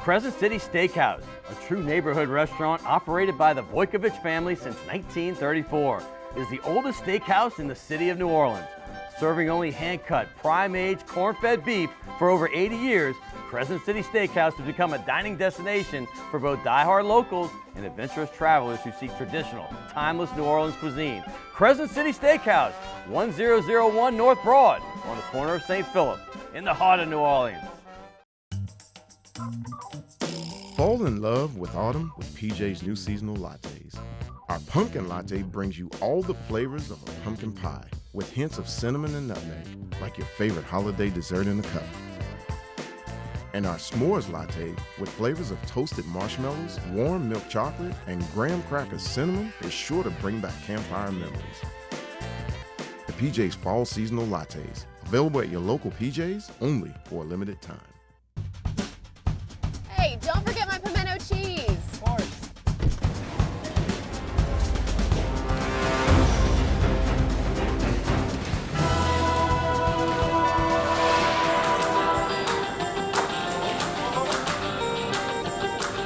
Crescent City Steakhouse, a true neighborhood restaurant operated by the Vojkovic family since 1934, is the oldest steakhouse in the city of New Orleans. Serving only hand-cut, prime-aged, corn-fed beef for over 80 years, Crescent City Steakhouse has become a dining destination for both die-hard locals and adventurous travelers who seek traditional, timeless New Orleans cuisine. Crescent City Steakhouse, 1001 North Broad, on the corner of St. Philip, in the heart of New Orleans. Fall in love with autumn with PJ's new seasonal lattes. Our pumpkin latte brings you all the flavors of a pumpkin pie with hints of cinnamon and nutmeg, like your favorite holiday dessert in a cup. And our s'mores latte with flavors of toasted marshmallows, warm milk chocolate, and graham cracker cinnamon is sure to bring back campfire memories. The PJ's Fall Seasonal Lattes, available at your local PJ's only for a limited time. Hey, don't forget my pimento cheese. Of course.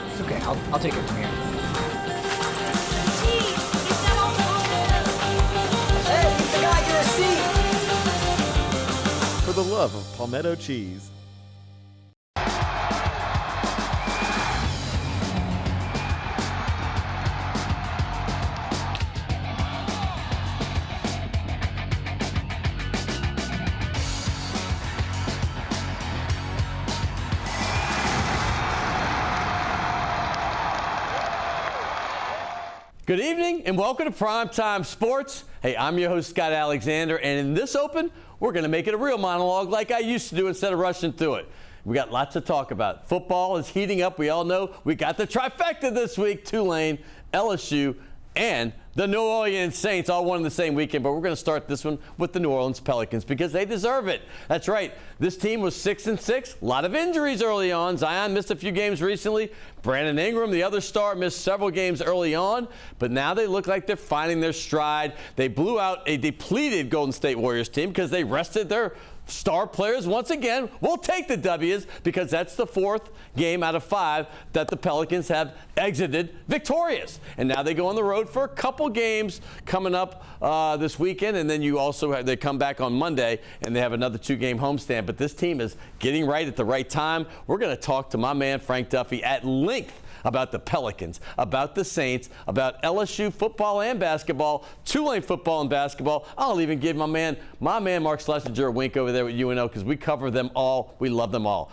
It's okay, I'll take it from here. Hey, the guy get a seat! For the love of palmetto cheese. Good evening and welcome to Primetime Sports. Hey, I'm your host, Scott Alexander, and in this open, we're going to make it a real monologue like I used to do instead of rushing through it. We got lots to talk about. Football is heating up. We all know we got the trifecta this week: Tulane, LSU, and the New Orleans Saints, all one in the same weekend. But we're going to start this one with the New Orleans Pelicans because they deserve it. That's right. This team was 6-6. A lot of injuries early on. Zion missed a few games recently. Brandon Ingram, the other star, missed several games early on. But now they look like they're finding their stride. They blew out a depleted Golden State Warriors team because they rested their star players once again. We'll take the W's because that's the fourth game out of 5 that the Pelicans have exited victorious. And now they go on the road for a couple games coming up this weekend, and then they come back on Monday and they have another 2-game homestand. But this team is getting right at the right time. We're going to talk to my man Frank Duffy at length about the Pelicans, about the Saints, about LSU football and basketball, Tulane football and basketball. I'll even give my man Mark Schlesinger a wink over there with UNO because we cover them all. We love them all.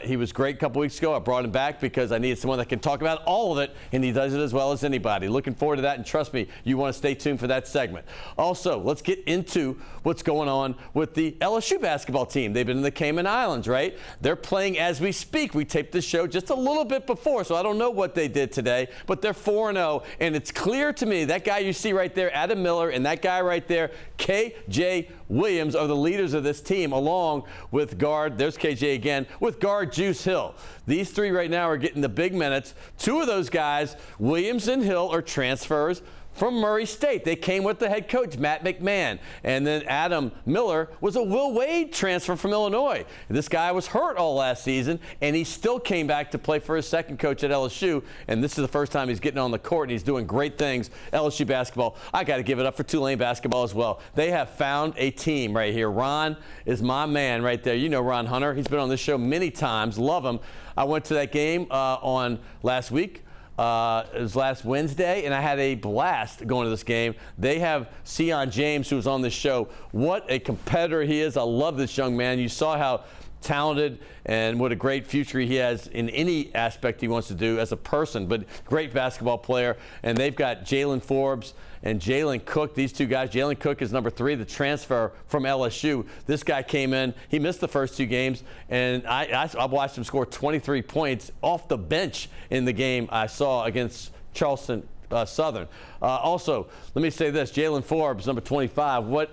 He was great a couple weeks ago. I brought him back because I needed someone that can talk about all of it, and he does it as well as anybody. Looking forward to that, and trust me, you want to stay tuned for that segment. Also, let's get into what's going on with the LSU basketball team. They've been in the Cayman Islands, right? They're playing as we speak. We taped this show just a little bit before, so I don't know what they did today, but they're 4-0, and it's clear to me that guy you see right there, Adam Miller, and that guy right there, KJ Williams, are the leaders of this team, along with guard, there's KJ again, with guard Juice Hill. These three right now are getting the big minutes. 2 of those guys, Williams and Hill, are transfers from Murray State. They came with the head coach, Matt McMahon. And then Adam Miller was a Will Wade transfer from Illinois. This guy was hurt all last season, and he still came back to play for his second coach at LSU. And this is the first time he's getting on the court, and he's doing great things. LSU basketball, I got to give it up for Tulane basketball as well. They have found a team right here. Ron is my man right there. You know Ron Hunter. He's been on this show many times. Love him. I went to that game on last week. It was last Wednesday, and I had a blast going to this game. They have Sion James, who was on this show. What a competitor he is. I love this young man. You saw how talented and what a great future he has in any aspect he wants to do as a person, but great basketball player. And they've got Jalen Forbes and Jalen Cook, these 2 guys. Jalen Cook is number 3, the transfer from LSU. This guy came in. He missed the first 2 games, and I watched him score 23 points off the bench in the game I saw against Charleston Southern. Also, let me say this, Jalen Forbes, number 25,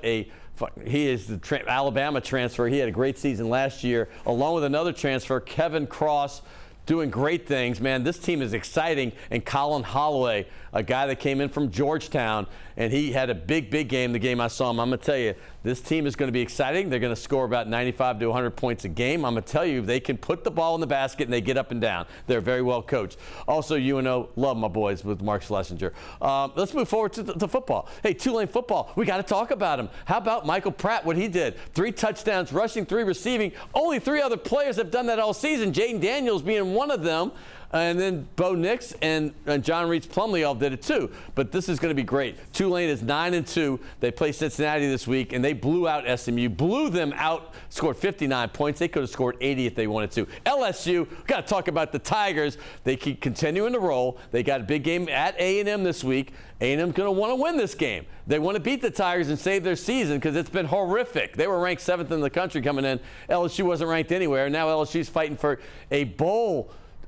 he is the Alabama transfer. He had a great season last year, along with another transfer, Kevin Cross, doing great things, man. This team is exciting. And Colin Holloway, a guy that came in from Georgetown, and he had a big game the game I saw him. I'm going to tell you, this team is going to be exciting. They're going to score about 95 to 100 points a game. I'm going to tell you, they can put the ball in the basket and they get up and down. They're very well coached. Also, UNO, love my boys with Mark Schlesinger. Let's move forward to football. Hey, Tulane football, we got to talk about him. How about Michael Pratt, what he did? 3 touchdowns, rushing, 3 receiving. Only 3 other players have done that all season, Jaden Daniels being one of them. And then Bo Nix and John Reeds Plumlee all did it too. But this is going to be great. Tulane is 9-2. They play Cincinnati this week, and they blew out SMU, blew them out, scored 59 points. They could have scored 80 if they wanted to. LSU, we've got to talk about the Tigers. They keep continuing to roll. They got a big game at A&M this week. A&M's going to want to win this game. They want to beat the Tigers and save their season because it's been horrific. They were ranked 7th in the country coming in. LSU wasn't ranked anywhere. Now LSU's fighting for a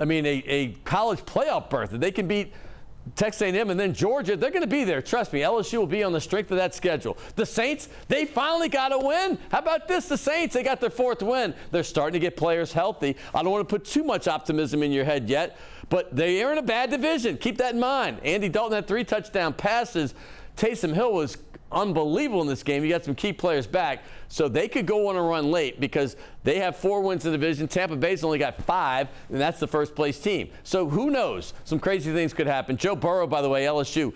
a college playoff berth. If they can beat Texas A&M and then Georgia, they're going to be there. Trust me, LSU will be on the strength of that schedule. The Saints, they finally got a win. How about this? The Saints, they got their 4th win. They're starting to get players healthy. I don't want to put too much optimism in your head yet, but they are in a bad division. Keep that in mind. Andy Dalton had 3 touchdown passes. Taysom Hill was unbelievable in this game. You got some key players back. So they could go on a run late because they have 4 wins in the division. Tampa Bay's only got 5, and that's the first place team. So who knows? Some crazy things could happen. Joe Burrow, by the way, LSU,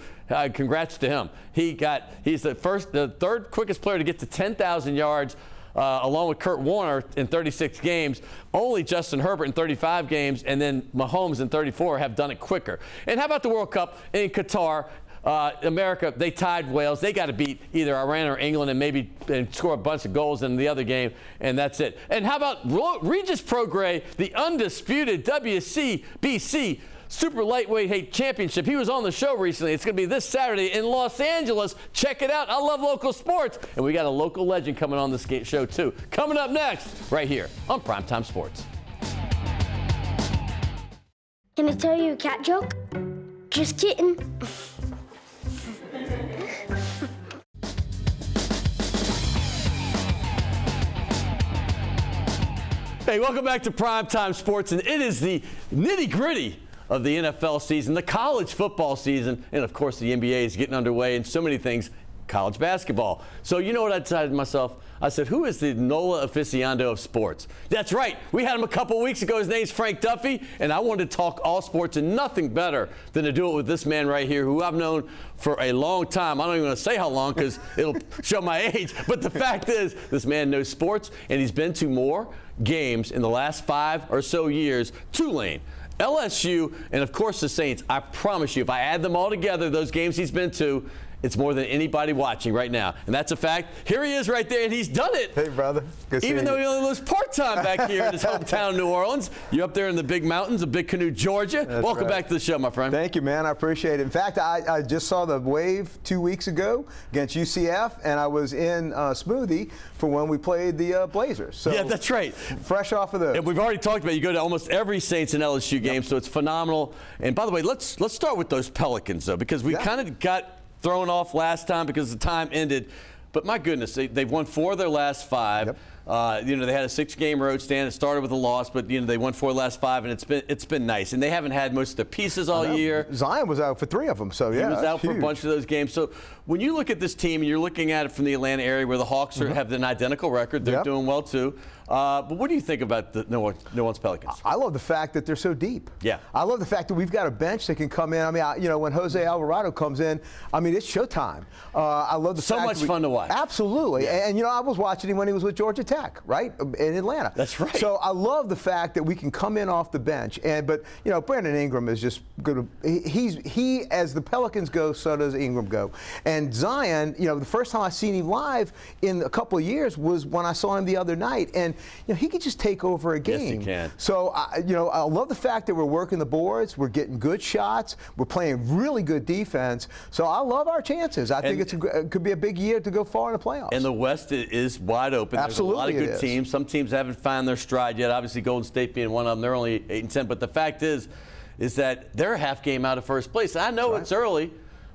congrats to him. He's the 3rd quickest player to get to 10,000 yards. Along with Kurt Warner in 36 games. Only Justin Herbert in 35 games, and then Mahomes in 34 have done it quicker. And how about the World Cup in Qatar? America, they tied Wales. They got to beat either Iran or England and score a bunch of goals in the other game, and that's it. And how about Regis Prograis, the undisputed WCBC Super Lightweight Championship? He was on the show recently. It's going to be this Saturday in Los Angeles. Check it out. I love local sports. And we got a local legend coming on this show, too. Coming up next, right here on Primetime Sports. Can I tell you a cat joke? Just kidding. Hey, welcome back to Primetime Sports, and it is the nitty-gritty of the NFL season, the college football season, and of course the NBA is getting underway, and so many things, college basketball. So you know what I decided to myself? I said, who is the NOLA aficionado of sports? That's right. We had him a couple weeks ago. His name's Frank Duffy, and I wanted to talk all sports, and nothing better than to do it with this man right here, who I've known for a long time. I don't even want to say how long because it'll show my age, but the fact is this man knows sports, and he's been to more games in the last 5 or so years. Tulane, LSU, and of course the Saints. I promise you, if I add them all together, those games he's been to, it's more than anybody watching right now. And that's a fact. Here he is right there, and he's done it. Hey, brother. Good Even though seeing he you. only lives part-time back here in his hometown, New Orleans. You're up there in the big mountains of Big Canoe, Georgia. That's Welcome right. back to the show, my friend. Thank you, man. I appreciate it. In fact, I just saw the Wave 2 weeks ago against UCF, and I was in Smoothie for when we played the Blazers. So Yeah, that's right. fresh off of those. And we've already talked about it. You go to almost every Saints and LSU game, so it's phenomenal. And by the way, let's start with those Pelicans, though, because we kind of got thrown off last time because the time ended. But my goodness, they've won 4 of their last 5. Yep. They had a 6-game road stand. It started with a loss, but they won 4 of the last 5, and it's been nice. And they haven't had most of the pieces all year. Zion was out for 3 of them, so yeah, He was out for huge. a bunch of those games. So when you look at this team and you're looking at it from the Atlanta area where the Hawks have an identical record, they're doing well too. But what do you think about the New Orleans Pelicans? I love the fact that they're so deep. Yeah. I love the fact that we've got a bench that can come in. I mean, when Jose Alvarado comes in, I mean, it's showtime. I love the So fact much that fun to watch. Absolutely. Yeah. And I was watching him when he was with Georgia Tech, right, in Atlanta. That's right. So I love the fact that we can come in off the bench. But Brandon Ingram is just good. He as the Pelicans go, so does Ingram go. And Zion, the first time I seen him live in a couple of years was when I saw him the other night, and he could just take over a game. Yes, he can. So I love the fact that we're working the boards, we're getting good shots, we're playing really good defense. So I love our chances. I think it could be a big year to go far in the playoffs. And the West is wide open. Absolutely, There's a lot of it good is. teams. Some teams haven't found their stride yet. Obviously, Golden State being one of them. They're only 8-10. But the fact is that they're a half game out of first place. I know it's early,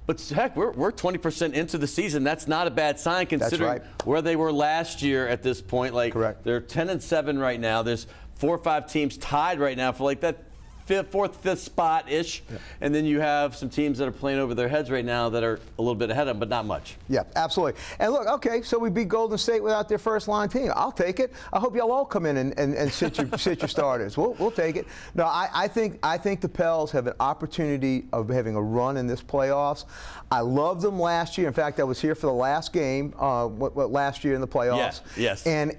but heck, we're 20% into the season. That's not a bad sign considering where they were last year at this point. Correct. They're 10-7 right now. There's 4 or 5 teams tied right now for that fourth, fifth spot-ish. Yeah. And then you have some teams that are playing over their heads right now that are a little bit ahead of them, but not much. Yeah, absolutely. And look, okay, so we beat Golden State without their first-line team. I'll take it. I hope y'all all come in and sit your starters. We'll take it. No, I think the Pels have an opportunity of having a run in this playoffs. I loved them last year. In fact, I was here for the last game, last year in the playoffs. Yes. And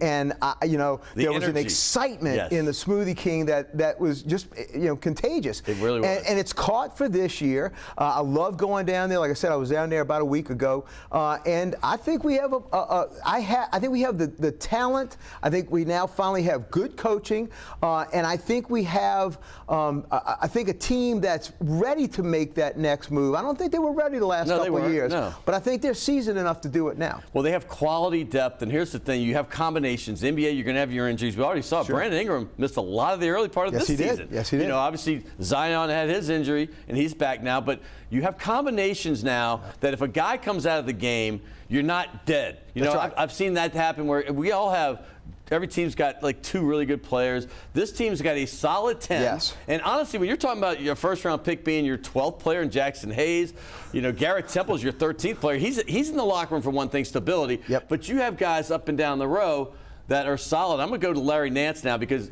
there was an excitement in the Smoothie King that was just contagious. It really was. And it's caught for this year. I love going down there. Like I said, I was down there about a week ago, and I think we have I think we have the talent. I think we now finally have good coaching, and I think we have I think a team that's ready to make that next move. I don't think they were ready the last couple of years, but I think they're seasoned enough to do it now. Well, they have quality depth, and here's the thing: you have combinations. NBA, you're going to have your injuries. We already saw Brandon Ingram missed a lot of the early part of this season. Yes, he did. Obviously Zion had his injury, and he's back now. But you have combinations now that if a guy comes out of the game, you're not dead. I've seen that happen where we all have. Every team's got like 2 really good players. This team's got a solid 10. Yes. And honestly, when you're talking about your first-round pick being your 12th player in Jackson Hayes, Garrett Temple's your 13th player. He's in the locker room for one thing, stability. Yep. But you have guys up and down the row that are solid. I'm going to go to Larry Nance now because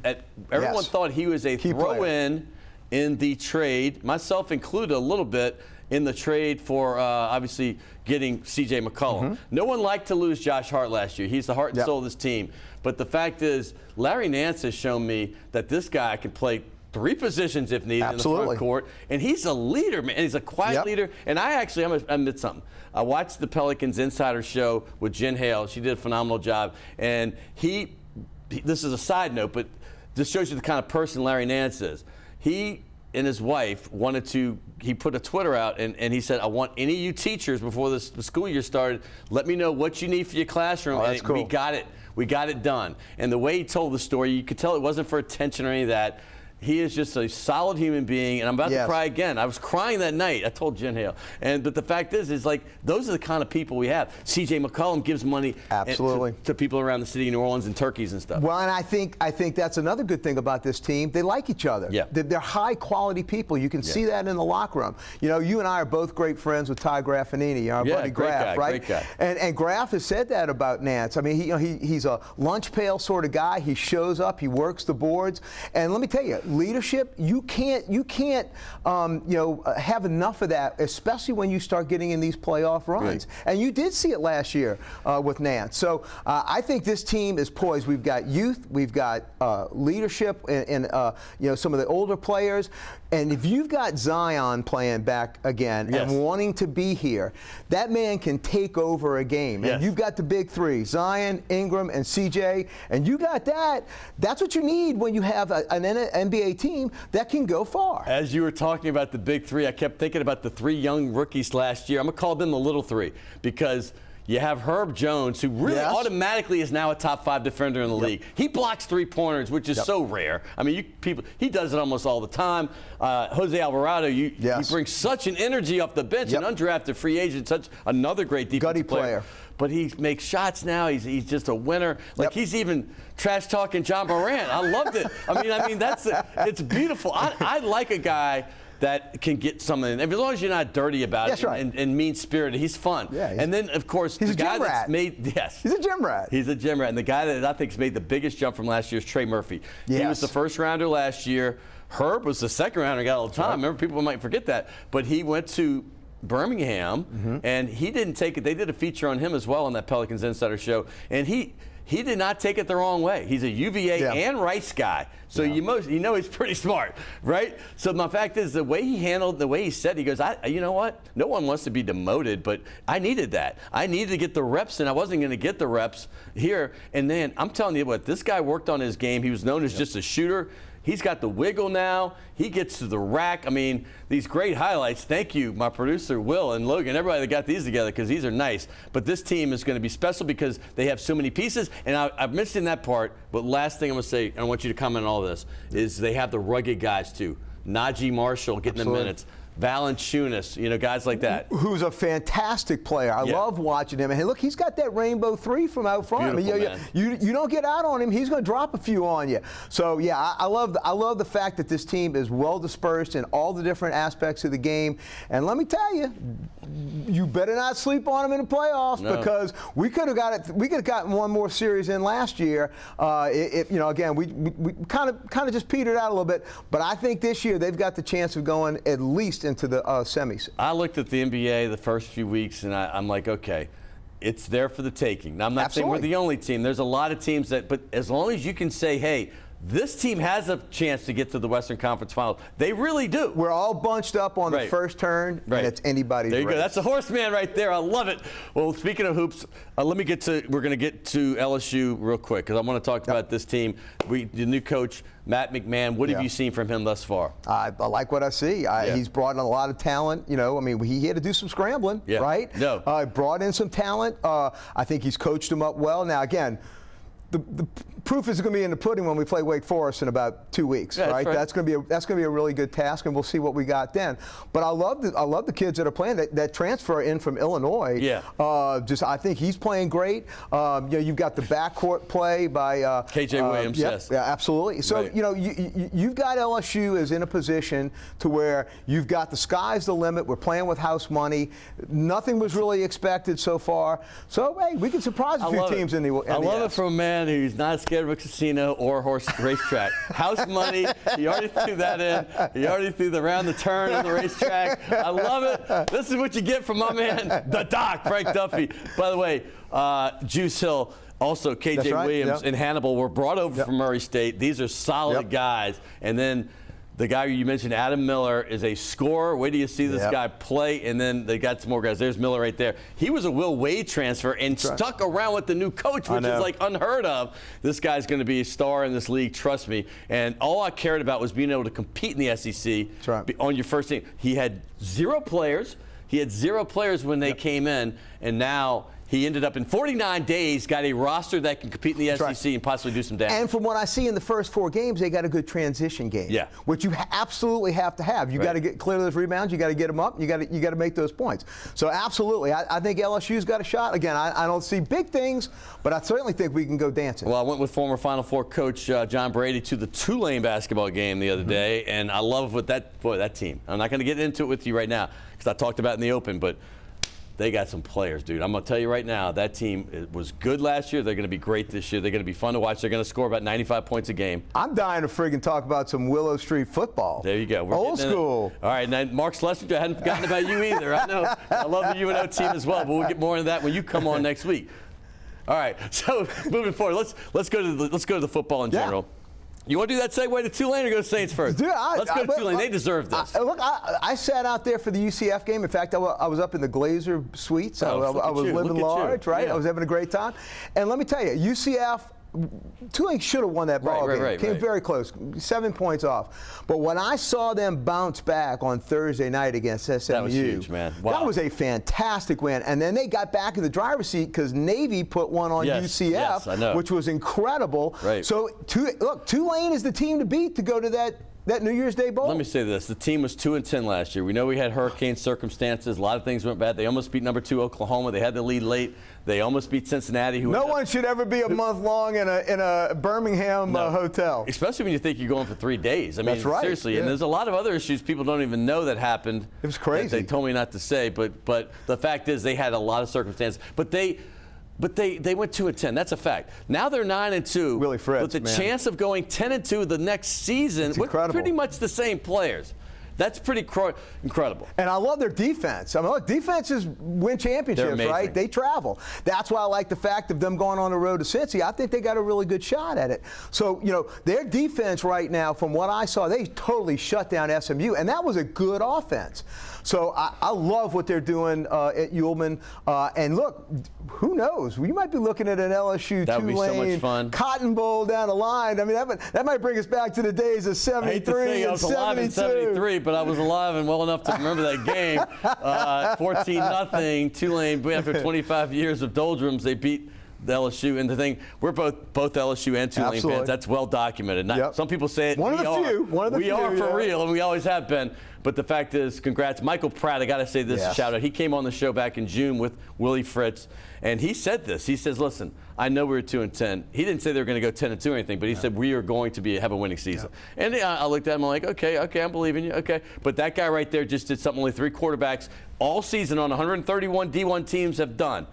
everyone thought he was a throw-in in the trade, myself included a little bit, in the trade for obviously getting C.J. McCollum. No one liked to lose Josh Hart last year. He's the heart and soul of this team. But the fact is, Larry Nance has shown me that this guy can play 3 positions if needed in the front court. And he's a leader, man. He's a quiet leader. And I'm going to admit something. I watched the Pelicans Insider Show with Jen Hale. She did a phenomenal job. And this is a side note, but this shows you the kind of person Larry Nance is. He and his wife he put a Twitter out and he said, I want any of you teachers before the school year started, let me know what you need for your classroom. Oh, that's cool. We got it. We got it done. And the way he told the story, you could tell it wasn't for attention or any of that. He is just a solid human being, and I'm about to cry again. I was crying that night. I told Jen Hale. But the fact is like those are the kind of people we have. C.J. McCollum gives money to people around the city of New Orleans and turkeys and stuff. Well, and I think that's another good thing about this team. They like each other. Yeah. They're high-quality people. You can see that in the locker room. You and I are both great friends with Ty Graffanini, our buddy Graf, right? Great guy. And Graf has said that about Nance. I mean, he's a lunch pail sort of guy. He shows up. He works the boards. And let me tell you, leadership, you can't have enough of that, especially when you start getting in these playoff runs. Right. And you did see it last year with Nance. So I think this team is poised. We've got youth, we've got leadership, and some of the older players. And if you've got Zion playing back again and wanting to be here, that man can take over a game. And you've got the big 3, Zion, Ingram, and CJ, and you got that. That's what you need when you have an NBA team that can go far. As you were talking about the big 3, I kept thinking about the 3 young rookies last year. I'm going to call them the little 3 because you have Herb Jones, who really automatically is now a top 5 defender in the league. He blocks 3-pointers, which is so rare. I mean, he does it almost all the time. Jose Alvarado, he brings such an energy off the bench, an undrafted free agent, such another great defensive player. But he makes shots now. He's just a winner. Like he's even trash talking John Morant. I loved it. I mean it's beautiful. I like a guy that can get something. As long as you're not dirty about it and mean-spirited, he's fun. Yeah, and then, of course, he's the guy that's made he's a gym rat. He's a gym rat. And the guy that I think has made the biggest jump from last year is Trey Murphy. He was the first rounder last year. Herb was the second rounder, got all the time. Remember, people might forget that. But he went to Birmingham, and he didn't take it. They did a feature on him as well on that Pelicans Insider Show, and he did not take it the wrong way. He's a UVA and Rice guy, so you know he's pretty smart, right? So my fact is, the way he handled, the way he said, he goes, you know what? No one wants to be demoted, but I needed that. I needed to get the reps, and I wasn't going to get the reps here. And then I'm telling you what, this guy worked on his game. He was known as just a shooter. He's got the wiggle now. He gets to the rack. I mean, these great highlights. Thank you, my producer, Will and Logan, everybody that got these together, because these are nice. But this team is going to be special because they have so many pieces. And I've mentioned that part, but last thing I'm going to say, and I want you to comment on all this, is they have the rugged guys, too. Najee Marshall getting the minutes. Valanciunas, guys like that. Who's a fantastic player. I love watching him. And hey, look, he's got that rainbow three from out front. Beautiful, you don't get out on him, he's going to drop a few on you. So yeah, I love the fact that this team is well dispersed in all the different aspects of the game. And let me tell you, you better not sleep on them in the playoffs because we could have gotten one more series in last year. Again, we kind of just petered out a little bit. But I think this year they've got the chance of going at least into the semis. I looked at the NBA the first few weeks, and I'm like, okay, it's there for the taking. Now, I'm not saying we're the only team. There's a lot of teams but as long as you can say, hey, this team has a chance to get to the Western Conference Finals. They really do. We're all bunched up on the first turn, and it's anybody's There you race. go. That's a horseman right there. I love it. Well, speaking of hoops, we're going to get to LSU real quick because I want to talk about this team. The new coach, Matt McMahon, what have you seen from him thus far? I like what I see. He's brought in a lot of talent. He had to do some scrambling, right? No. Brought in some talent. I think he's coached them up well. Now, again, the proof is going to be in the pudding when we play Wake Forest in about 2 weeks, right? That's going to be a really good task, and we'll see what we got then. But I love the kids that are playing that transfer in from Illinois. Yeah. I think he's playing great. You've got the backcourt play by KJ Williams. Yes. Yeah, absolutely. So you've got LSU is in a position to where you've got the sky's the limit. We're playing with house money. Nothing was really expected so far. So hey, we can surprise a few teams in the. I love it from a man who's not scared of a casino or a horse racetrack. House money, he already threw that in. He already threw the round the turn on the racetrack. I love it. This is what you get from my man, the Doc, Frank Duffy. By the way, Juice Hill, also KJ Williams and Hannibal were brought over from Murray State. These are solid guys. And then the guy you mentioned, Adam Miller, is a scorer. Wait till you see this guy play. And then they got some more guys. There's Miller right there. He was a Will Wade transfer and stuck around with the new coach, which is like unheard of. This guy's going to be a star in this league, trust me. And all I cared about was being able to compete in the SEC on your first team. He had 0 players. He had 0 players when they came in, and now he ended up in 49 days, got a roster that can compete in the SEC and possibly do some damage. And from what I see in the first 4 games, they got a good transition game. Yeah. Which you absolutely have to have. You got to get clear of those rebounds. You got to get them up. You got to make those points. So absolutely, I think LSU's got a shot. Again, I don't see big things, but I certainly think we can go dancing. Well, I went with former Final Four coach John Brady to the Tulane basketball game the other day, and I love what that team. I'm not going to get into it with you right now because I talked about it in the open, but they got some players, dude. I'm going to tell you right now, that team was good last year. They're going to be great this year. They're going to be fun to watch. They're going to score about 95 points a game. I'm dying to friggin' talk about some Willow Street football. There you go. We're old school. All right, now Mark Schlesinger, I hadn't forgotten about you either. I know. I love the UNO team as well, but we'll get more into that when you come on next week. All right, so moving forward, let's go to the football in general. You want to do that segue to Tulane or go to Saints first? Dude, let's go to Tulane. They deserve this. I sat out there for the UCF game. In fact, I was up in the Glazer suites. I was living large, right? Yeah. I was having a great time. And let me tell you, UCF, Tulane should have won that ball game. Came very close, 7 points off. But when I saw them bounce back on Thursday night against SMU, that was huge, man. Wow. That was a fantastic win. And then they got back in the driver's seat because Navy put one on UCF, which was incredible. Right. So look, Tulane is the team to beat to go to that New Year's Day Bowl. Let me say this. The team was 2-10 last year. We know we had hurricane circumstances. A lot of things went bad. They almost beat number 2 Oklahoma. They had the lead late. They almost beat Cincinnati. No one should ever be a month long in a Birmingham hotel. Especially when you think you're going for 3 days. I mean, seriously. Yeah. And there's a lot of other issues people don't even know that happened. It was crazy. They told me not to say. But the fact is they had a lot of circumstances. But they went 2-10. That's a fact. Now they're 9-2. Willie Fritz, with the chance of going 10-2 the next season with pretty much the same players. That's pretty incredible. And I love their defense. I mean, look, defenses win championships, right? They travel. That's why I like the fact of them going on the road to Cincy. I think they got a really good shot at it. So, their defense right now, from what I saw, they totally shut down SMU, and that was a good offense. So I love what they're doing at Ullman. And look, who knows? We might be looking at an LSU that would be so much fun. Cotton Bowl down the line. I mean, that might bring us back to the days of 73 and 72. 73, but I was alive and well enough to remember that game. 14-0, Tulane, after 25 years of doldrums, they beat the LSU. And the thing, we're both LSU and Tulane Absolutely. fans. That's well documented. Yep. Some people say it. One of the few. We are for real, and we always have been. But the fact is, congrats. Michael Pratt, I got to say this shout out. He came on the show back in June with Willie Fritz, and he said this. He says, listen, I know we were 2-10. He didn't say they were going to go 10-2 or anything, but he said we are going to have a winning season. Yeah. And I looked at him, I'm like, okay, I'm believing you. Okay. But that guy right there just did something only 3 quarterbacks all season on 131 D1 teams have done.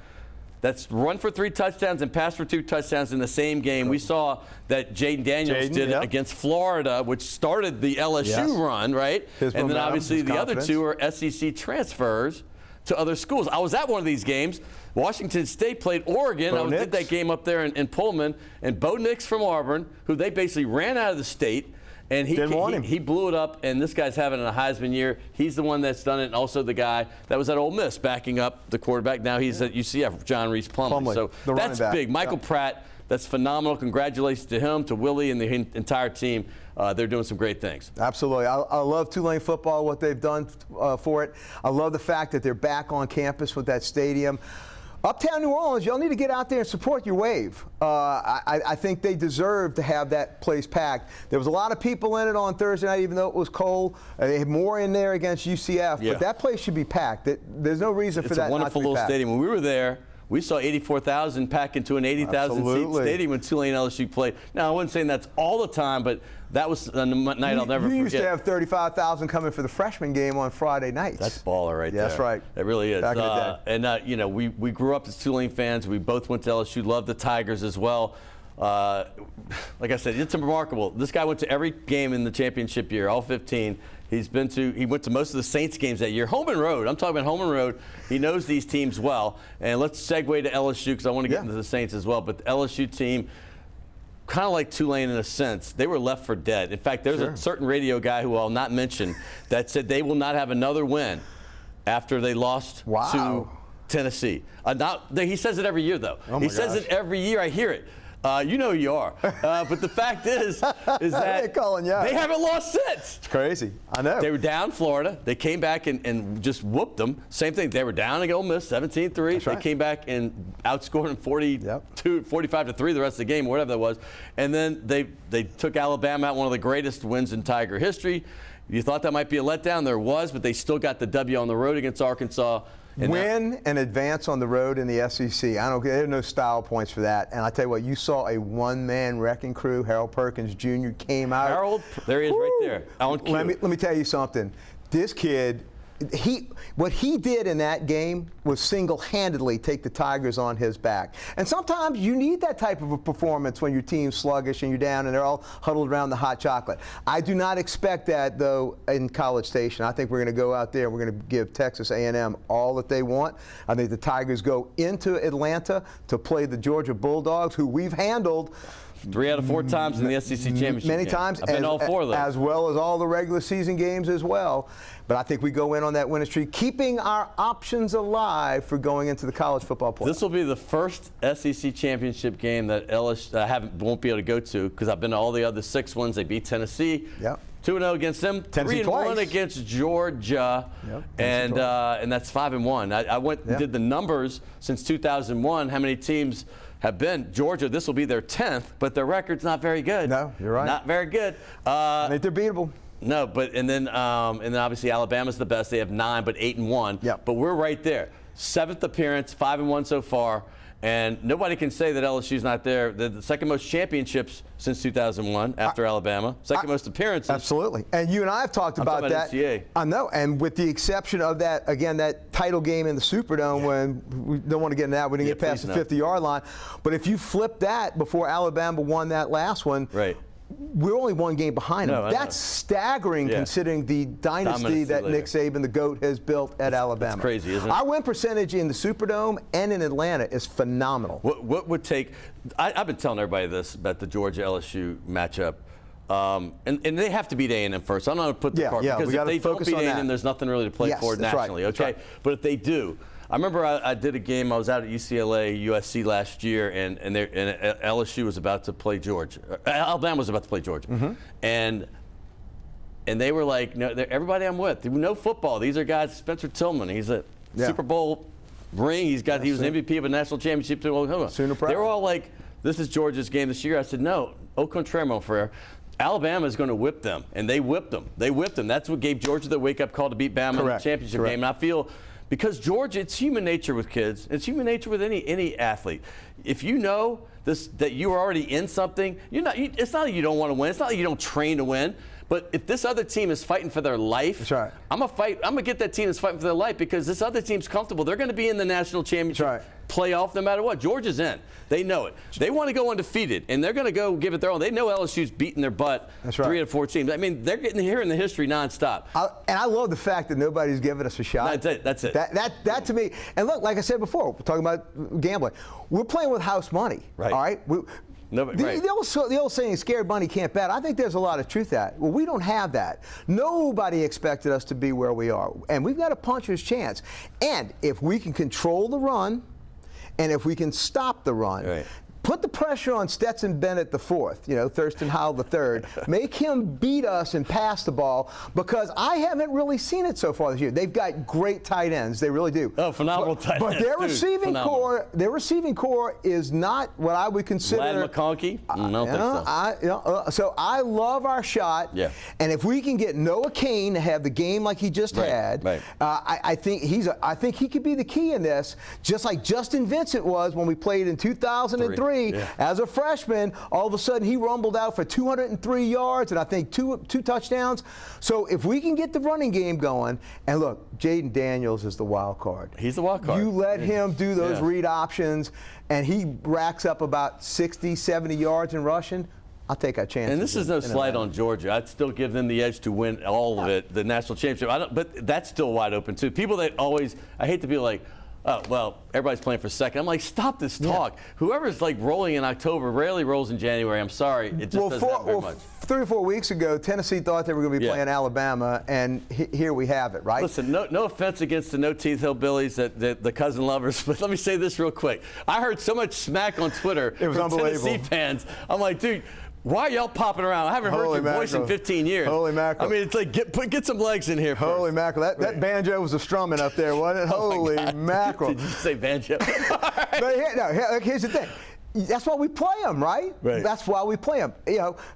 That's run for 3 touchdowns and pass for 2 touchdowns in the same game. We saw that Jaden Daniels did it against Florida, which started the LSU run, right? And then obviously the other 2 are SEC transfers to other schools. I was at one of these games. Washington State played Oregon. I did that game up there in Pullman. And Bo Nix from Auburn, who they basically ran out of the state. And he blew it up, and this guy's having a Heisman year. He's the one that's done it, and also the guy that was at Ole Miss backing up the quarterback. Now he's at UCF, John Reese Plumlee. So that's big. Michael Pratt, that's phenomenal. Congratulations to him, to Willie, and the entire team. They're doing some great things. Absolutely. I love Tulane football, what they've done for it. I love the fact that they're back on campus with that stadium. Uptown New Orleans, y'all need to get out there and support your Wave. I think they deserve to have that place packed. There was a lot of people in it on Thursday night, even though it was cold. They had more in there against UCF, but that place should be packed. There's no reason for that not to be packed. It's a wonderful little stadium. When we were there, we saw 84,000 pack into an 80,000-seat stadium when Tulane LSU played. Now, I wasn't saying that's all the time, but that was a night I'll never forget. You used to have 35,000 coming for the freshman game on Friday nights. That's baller right there. That's right. That really is. Back in the day. And, you know, we grew up as Tulane fans. We both went to LSU, loved the Tigers as well. Like I said, it's remarkable. This guy went to every game in the championship year, all 15. He went to most of the Saints games that year. Home and road. I'm talking about home and road. He knows these teams well. And let's segue to LSU because I want to get into the Saints as well. But the LSU team, kind of like Tulane in a sense, they were left for dead. In fact, there's a certain radio guy who I'll not mention that said they will not have another win after they lost to Tennessee. He says it every year, though. He says it every year. I hear it. You know who you are. But the fact is that they haven't lost since. It's crazy. I know. They were down Florida. They came back and just whooped them. Same thing. They were down against Ole Miss, 17-3. They came back and outscored them 45-3 the rest of the game, or whatever that was. And then they took Alabama out, one of the greatest wins in Tiger history. You thought that might be a letdown. There was, but they still got the W on the road against Arkansas. Win and advance on the road in the SEC. There's no style points for that. And I tell you what, you saw a one-man wrecking crew. Harold Perkins Jr. came out. Harold, there he is right there. Let me tell you something. This kid, what he did in that game was single-handedly take the Tigers on his back. And sometimes you need that type of a performance when your team's sluggish and you're down and they're all huddled around the hot chocolate. I do not expect that, though, in College Station. I think we're going to go out there and we're going to give Texas A&M all that they want. I think the Tigers go into Atlanta to play the Georgia Bulldogs, who we've handled 3 out of 4 times in the SEC championship many game. times. I've been all 4 of those. As well as all the regular season games as well. But I think we go in on that winning streak, keeping our options alive for going into the college football playoff. This will be the first SEC championship game that LSU won't be able to go to because I've been to all the other 6 ones. They beat Tennessee. Yep. 2-0 against them, 3-1 against Georgia, and that's 5-1. I went and did the numbers since 2001. How many teams have been? Georgia, this will be their 10th, but their record's not very good. No, you're right. Not very good. I think they're beatable. No, but and then obviously Alabama's the best. They have 9, but 8-1. Yep. But we're right there. 7th appearance, 5-1 so far. And nobody can say that LSU's not there. They're the second most championships since 2001 after Alabama. Second most appearances. Absolutely. And you and I have talked about that. NCAA. I know. And with the exception of that, again, that title game in the Superdome when we don't want to get into that. We didn't get past the 50-yard line. But if you flip that before Alabama won that last one, we're only 1 game behind them. That's staggering considering the dynasty that Nick Saban, the GOAT, has built at Alabama. That's crazy, isn't it? Our win percentage in the Superdome and in Atlanta is phenomenal. What would take – I've been telling everybody this about the Georgia-LSU matchup. And they have to beat A&M first. I'm not going to put the card because if they don't beat A&M, there's nothing really to play for nationally. Right. Okay, but if they do, I remember I did a game. I was out at UCLA, USC last year, and LSU was about to play Georgia. Alabama was about to play Georgia, and they were like, "No, everybody I'm with, no football. These are guys. Spencer Tillman, he's a Super Bowl ring. He was MVP of a national championship to Oklahoma. Sooner proud. They were all like, this is Georgia's game this year. I said, no, au contraire, mon frere. Alabama is going to whip them, and they whipped them. That's what gave Georgia the wake-up call to beat Bama in the championship game. And I feel, because Georgia, it's human nature with kids. It's human nature with any athlete. If you know that you are already in something, it's not that you don't want to win. It's not that you don't train to win. But if this other team is fighting for their life, that's right. I'm gonna get that team that's fighting for their life, because this other team's comfortable. They're going to be in the national championship playoff no matter what. Georgia's in. They know it. They want to go undefeated, and they're going to go give it their own. They know LSU's beating their butt 3 out of 4 teams. I mean, they're getting here in the history nonstop. And I love the fact that nobody's giving us a shot. That's it. That to me. And look, like I said before, we're talking about gambling. We're playing with house money. Right. All right. The old saying, scared money can't bet, I think there's a lot of truth to that. Well, we don't have that. Nobody expected us to be where we are. And we've got a puncher's chance. And if we can control the run, and if we can stop the run, put the pressure on Stetson Bennett the fourth, Thurston Howell the third, make him beat us and pass the ball, because I haven't really seen it so far this year. They've got great tight ends, they really do. Oh, phenomenal tight ends. But their receiving core is not what I would consider. Vlad McConkey? No, I don't think so. So I love our shot. Yeah. And if we can get Noah Cain to have the game like he just had, I think he could be the key in this, just like Justin Vincent was when we played in 2003. As a freshman, all of a sudden he rumbled out for 203 yards and I think two touchdowns. So if we can get the running game going, and look, Jaden Daniels is the wild card. He's the wild card. You let him do those read options, and he racks up about 60, 70 yards in rushing. I'll take our chances. And this is no slight on Georgia. I'd still give them the edge to win all of it, the national championship. But that's still wide open, too. People that I hate to be like, oh, well, everybody's playing for second. I'm like, stop this talk. Whoever's like rolling in October rarely rolls in January. I'm sorry. It just doesn't happen very much. 3 or 4 weeks ago, Tennessee thought they were going to be playing Alabama, and here we have it, right? Listen, no offense against the no-teeth hillbillies, the cousin lovers, but let me say this real quick. I heard so much smack on Twitter from Tennessee fans. I'm like, dude, why are y'all popping around? I haven't heard your voice in 15 years. Holy mackerel. I mean, it's like, get some legs in here first. Holy mackerel. That banjo was a strumming up there, wasn't it? Holy mackerel. Did you say banjo? But here's the thing. That's why we play them, right? That's why we play them.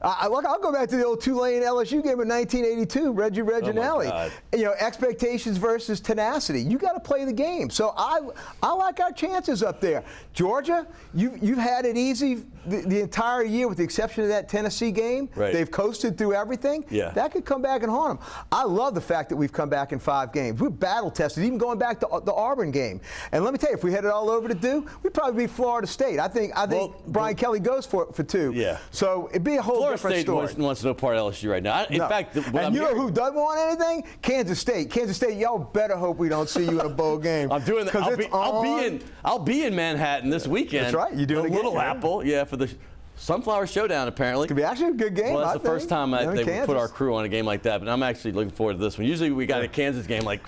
I'll go back to the old Tulane LSU game in 1982, Reggie Reginelli. Expectations versus tenacity. You got to play the game. So I like our chances up there. Georgia, you've had it easy the entire year, with the exception of that Tennessee game. They've coasted through everything. That could come back and haunt them. I love the fact that we've come back in 5 games. We're battle tested, even going back to the Auburn game. And let me tell you, if we had it all over to do, we'd probably be Florida State. I think Brian Kelly goes for 2. So it'd be a whole different story. Florida State wants no part of LSU right now. In fact, and you know who doesn't want anything? Kansas State. Kansas State, y'all better hope we don't see you in a bowl game. I'm doing that. I'll be in Manhattan this weekend. That's right. You doing the Little Apple? Yeah, for the Sunflower Showdown, apparently. Could be actually a good game. Well, that's the first time they put our crew on a game like that, but I'm actually looking forward to this one. Usually we got a Kansas game like.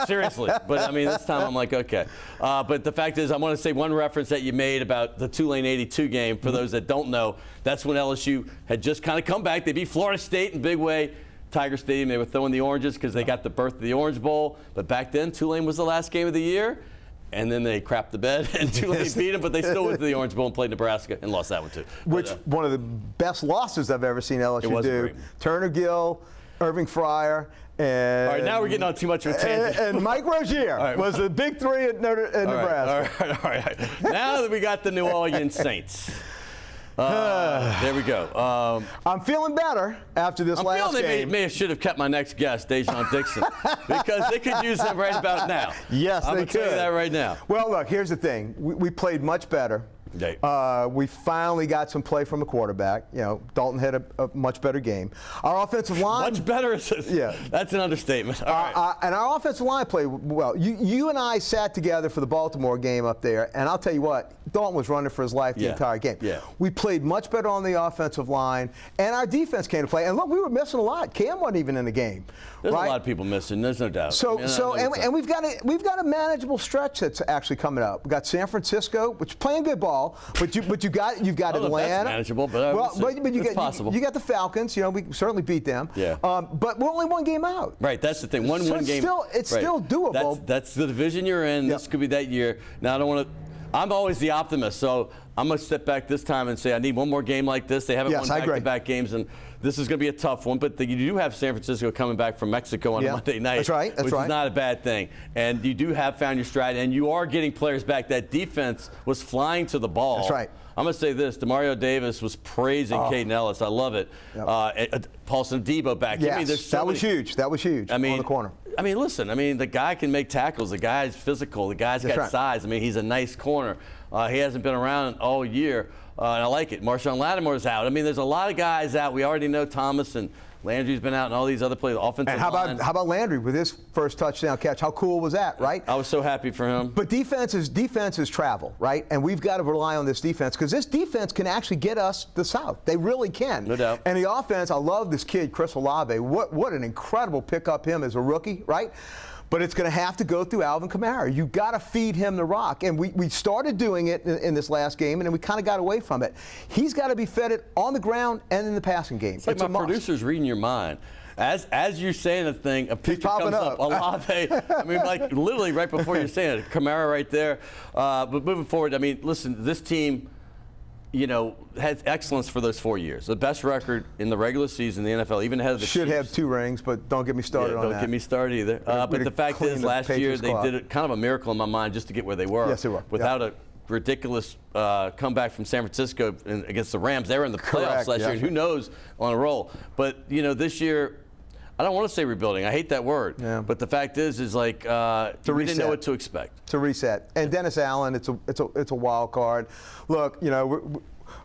Seriously, but I mean, this time I'm like, okay. But the fact is, I want to say one reference that you made about the Tulane '82 game. For those that don't know, that's when LSU had just kind of come back. They beat Florida State in big way. Tiger Stadium, they were throwing the oranges because they got the birth of the Orange Bowl. But back then, Tulane was the last game of the year. And then they crapped the bed, and Tulane beat them, but they still went to the Orange Bowl and played Nebraska and lost that one too. Which one of the best losses I've ever seen LSU do. Great. Turner Gill, Irving Fryer. And, all right, now we're getting on too much of a tangent. And Mike Rozier was the big 3 at Nebraska. All right. Now that we got the New Orleans Saints. There we go. I'm feeling better after this last game. They may should have kept my next guest, Dai'Jean Dixon, because they could use him right about now. Yes, I'm going to tell you that right now. Well, look, here's the thing. We played much better. We finally got some play from the quarterback. Dalton had a much better game. Our offensive line. Much better? That's an understatement. All right. And our offensive line played well. You and I sat together for the Baltimore game up there, and I'll tell you what, Dalton was running for his life the entire game. We played much better on the offensive line, and our defense came to play. And look, we were missing a lot. Cam wasn't even in the game. There's a lot of people missing. There's no doubt. And we've got a manageable stretch that's actually coming up. We got San Francisco, which is playing good ball. well. But you've got I don't know if Atlanta. that's manageable, but it's possible. You got the Falcons. You know, we certainly beat them. Yeah. But we're only one game out. Right, that's the thing. One game. It's right. still doable. That's the division you're in. Yep. This could be that year. Now, I don't want to. I'm always the optimist, so I'm going to step back this time and say I need one more game like this. They haven't won back-to-back games, and this is going to be a tough one. But you do have San Francisco coming back from Mexico on a Monday night. That's right. Which is not a bad thing. And you do have found your stride, and you are getting players back. That defense was flying to the ball. That's right. I'm going to say this. Demario Davis was praising Caden Ellis. I love it. Yep. Paulson Debo back. Yes, I mean, that was huge. That was huge on the corner. I mean, listen, the guy can make tackles. The guy's physical. The guy's got size. I mean, he's a nice corner. He hasn't been around all year, and I like it. Marshawn Lattimore's out. I mean, there's a lot of guys out. We already know Thomas and Landry's been out and all these other players, offensive and how about Landry with his first touchdown catch? How cool was that, right? I was so happy for him. But defense is travel, right? And we've got to rely on this defense because this defense can actually get us the South. They really can. No doubt. And the offense, I love this kid, Chris Olave. What an incredible pickup him as a rookie, right? But it's going to have to go through Alvin Kamara. You've got to feed him the rock. And we started doing it in this last game, and then we kind of got away from it. He's got to be fed it on the ground and in the passing game. It's like my producer's reading your mind. As you're saying a thing, a picture comes up. Olave, I mean, like literally right before you're saying it, Kamara right there. But moving forward, I mean, listen, this team, had excellence for those 4 years. The best record in the regular season in the NFL, even ahead of the Should Chiefs. have 2 rings, but don't get me started on that. Don't get me started either. But the fact is, last year they did kind of a miracle in my mind just to get where they were. Yes, they were. Without a ridiculous comeback from San Francisco against the Rams. They were in the playoffs last year, and who knows, on a roll. But, this year, I don't want to say rebuilding. I hate that word. Yeah. But the fact is like we didn't know what to expect. To reset. And Dennis Allen, it's a wild card. Look,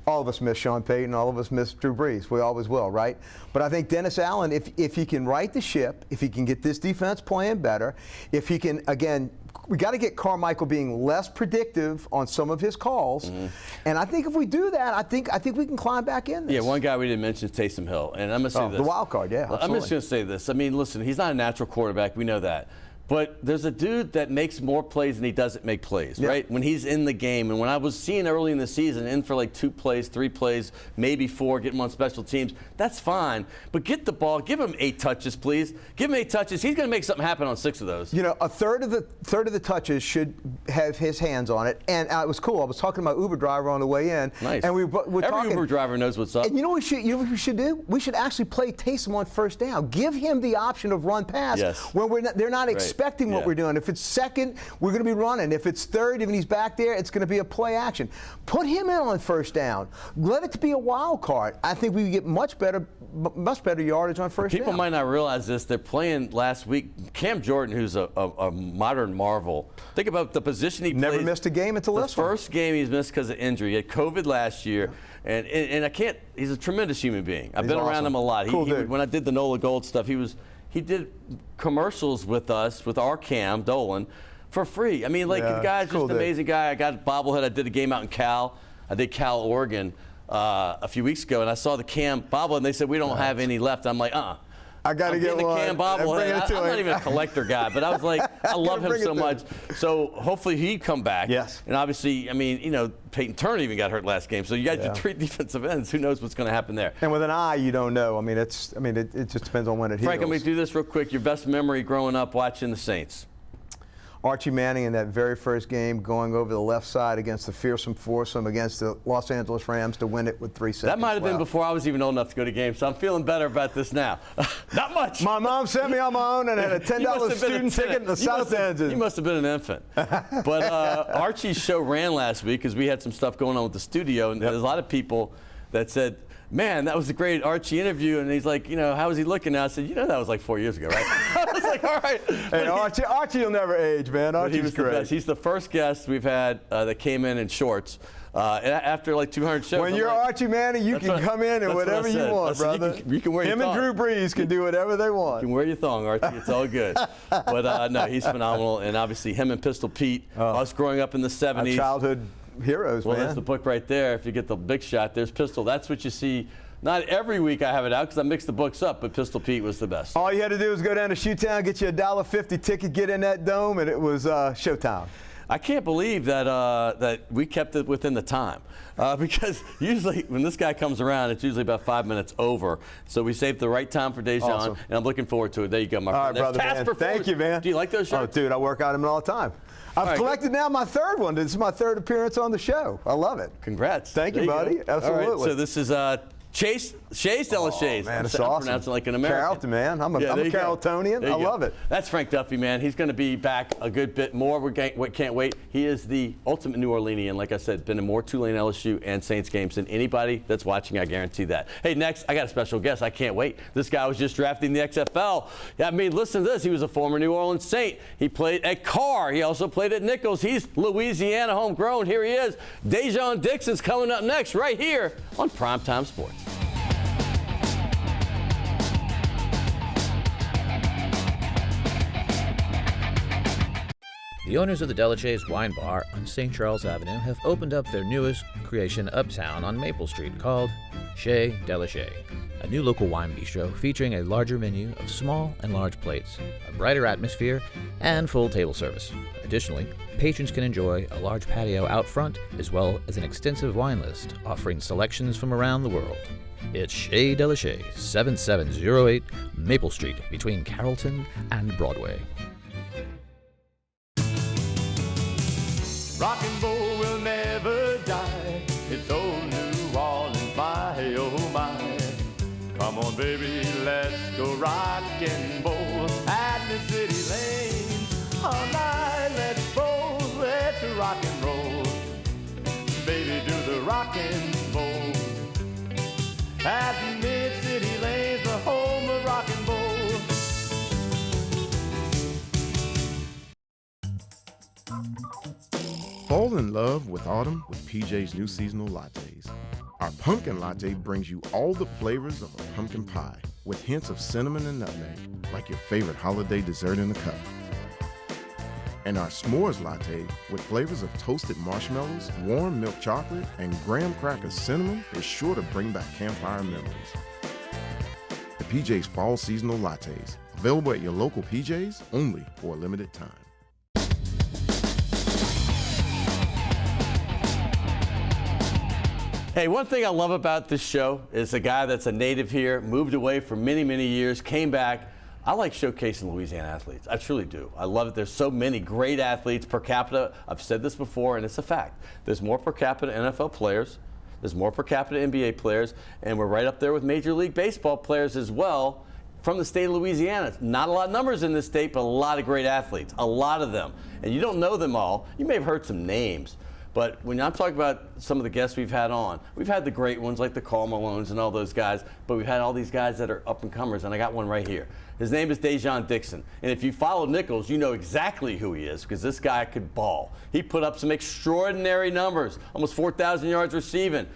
all of us miss Sean Payton. All of us miss Drew Brees. We always will, right? But I think Dennis Allen, if he can right the ship, if he can get this defense playing better, if he can, again, we got to get Carmichael being less predictive on some of his calls. Mm-hmm. And I think if we do that, I think we can climb back in this. Yeah, one guy we didn't mention is Taysom Hill. And I'm going to say this. The wild card, yeah. Absolutely. I'm just going to say this. I mean, listen, he's not a natural quarterback. We know that. But there's a dude that makes more plays than he doesn't make plays, right? When he's in the game. And when I was seeing early in the season, in for like 2 plays, 3 plays, maybe 4, get him on special teams, that's fine. But get the ball. Give him 8 touches, please. Give him 8 touches. He's going to make something happen on 6 of those. A third of the touches should have his hands on it. And it was cool. I was talking to my Uber driver on the way in. Nice. And we're Every talking, Uber driver knows what's up. And you know what we should do? We should actually play Taysom on first down. Give him the option of run pass when they're not expecting what we're doing. If it's second, we're going to be running. If it's third, even he's back there, it's going to be a play action. Put him in on first down. Let it be a wild card. I think we get much better yardage on first down. People might not realize this. They're playing last week. Cam Jordan, who's a modern marvel. Think about the position he never plays. Missed a game until this one. The first game he's missed because of injury. He had COVID last year. And I can't. He's a tremendous human being. I've been around him a lot. Cool dude. When I did the Nola Gold stuff, he did commercials with us, with our Cam Dolan, for free. I mean, the guy's just an amazing guy. I got a bobblehead. I did a game out in Cal. I did Cal, Oregon a few weeks ago, and I saw the Cam bobblehead, and they said, we don't have any left. I'm like, I got to get one. Cam bobblehead. I'm not even a collector guy, but I was like, I love him so much. So hopefully he'd come back. Yes. And obviously, Peyton Turner even got hurt last game. So you got your 3 defensive ends. Who knows what's going to happen there? And with an eye, you don't know. it just depends on when it heals. Frank, I'm going to do this real quick. Your best memory growing up watching the Saints? Archie Manning in that very first game going over the left side against the fearsome foursome against the Los Angeles Rams to win it with 3 seconds. That might have been before I was even old enough to go to games, so I'm feeling better about this now. Not much. My mom sent me on my own and had a $10 student ticket in the South End. You must have been an infant. But Archie's show ran last week because we had some stuff going on with the studio, and there's a lot of people that said, man, that was a great Archie interview. And he's like, how was he looking now? I said, that was like 4 years ago, right? I was like, all right. Hey, Archie will never age, man. Archie was great. He's the first guest we've had that came in shorts. And after like 200 shows. When you're Archie Manning, you can come in and whatever you want, brother. You can wear your thong. Him and Drew Brees can do whatever they want. You can wear your thong, Archie. It's all good. But no, he's phenomenal. And obviously him and Pistol Pete, us growing up in the 70s. Our childhood heroes, man. Well, there's that's the book right there. If you get the big shot, there's Pistol. That's what you see. Not every week I have it out because I mix the books up, but Pistol Pete was the best. All you had to do was go down to Shoetown, get you a $1.50 ticket, get in that dome, and it was showtime. I can't believe that that we kept it within the time because usually when this guy comes around, it's usually about 5 minutes over. So we saved the right time for Dai'Jean, Awesome. and I'm looking forward to it. There you go, my All friend. right, brother, That's man. past Thank you, man. Do you like those shirts? Oh, dude, I work out them all the time. I've right, collected now my third one. This is my third appearance on the show. I love it. Congrats. Thank you, There buddy. go. Absolutely. All right, so this is Shays Dai'Jean. Man, it's I'm awesome. pronouncing like an American. Carrollton, man. I'm a there you go. Carrolltonian. There you I go. love it. That's Frank Duffy, man. He's going to be back a good bit more. We can't wait. He is the ultimate New Orleanian. Like I said, been in more Tulane, LSU, and Saints games than anybody that's watching. I guarantee that. Hey, next, I got a special guest. I can't wait. This guy was just drafted in the XFL. I mean, listen to this. He was a former New Orleans Saint. He played at Carr. He also played at Nichols. He's Louisiana homegrown. Here he is. Dai'Jean Dixon's coming up next right here on Primetime Sports. The owners of the Dai'Jean Wine Bar on St. Charles Avenue have opened up their newest creation uptown on Maple Street called Chez Dai'Jean, a new local wine bistro featuring a larger menu of small and large plates, a brighter atmosphere, and full table service. Additionally, patrons can enjoy a large patio out front as well as an extensive wine list offering selections from around the world. It's Chez Dai'Jean, 7708 Maple Street between Carrollton and Broadway. Rock and roll will never die. It's old New Orleans, my oh my. Come on, baby, let's go rock and roll at the city lane. All night, let's roll, let's rock and roll. Baby, do the rock and roll. At Mid-City Lane's the home of rock and roll. Fall in love with autumn with PJ's new seasonal lattes. Our pumpkin latte brings you all the flavors of a pumpkin pie with hints of cinnamon and nutmeg, like your favorite holiday dessert in a cup. And our s'mores latte with flavors of toasted marshmallows, warm milk chocolate, and graham cracker cinnamon is sure to bring back campfire memories. The PJ's Fall Seasonal Lattes, available at your local PJ's only for a limited time. Hey, one thing I love about this show is a guy that's a native here, moved away for many, many years, came back. I like showcasing Louisiana athletes. I truly do. I love it. There's so many great athletes per capita. I've said this before, and it's a fact. There's more per capita NFL players. There's more per capita NBA players, and we're right up there with Major League Baseball players as well from the state of Louisiana. Not a lot of numbers in this state, but a lot of great athletes, a lot of them. And you don't know them all. You may have heard some names. But when I'm talking about some of the guests we've had on, we've had the great ones like the Karl Malones and all those guys, but we've had all these guys that are up-and-comers, and I got one right here. His name is Dai'Jean Dixon. And if you follow Nichols, you know exactly who he is because this guy could ball. He put up some extraordinary numbers, almost 4,000 yards receiving,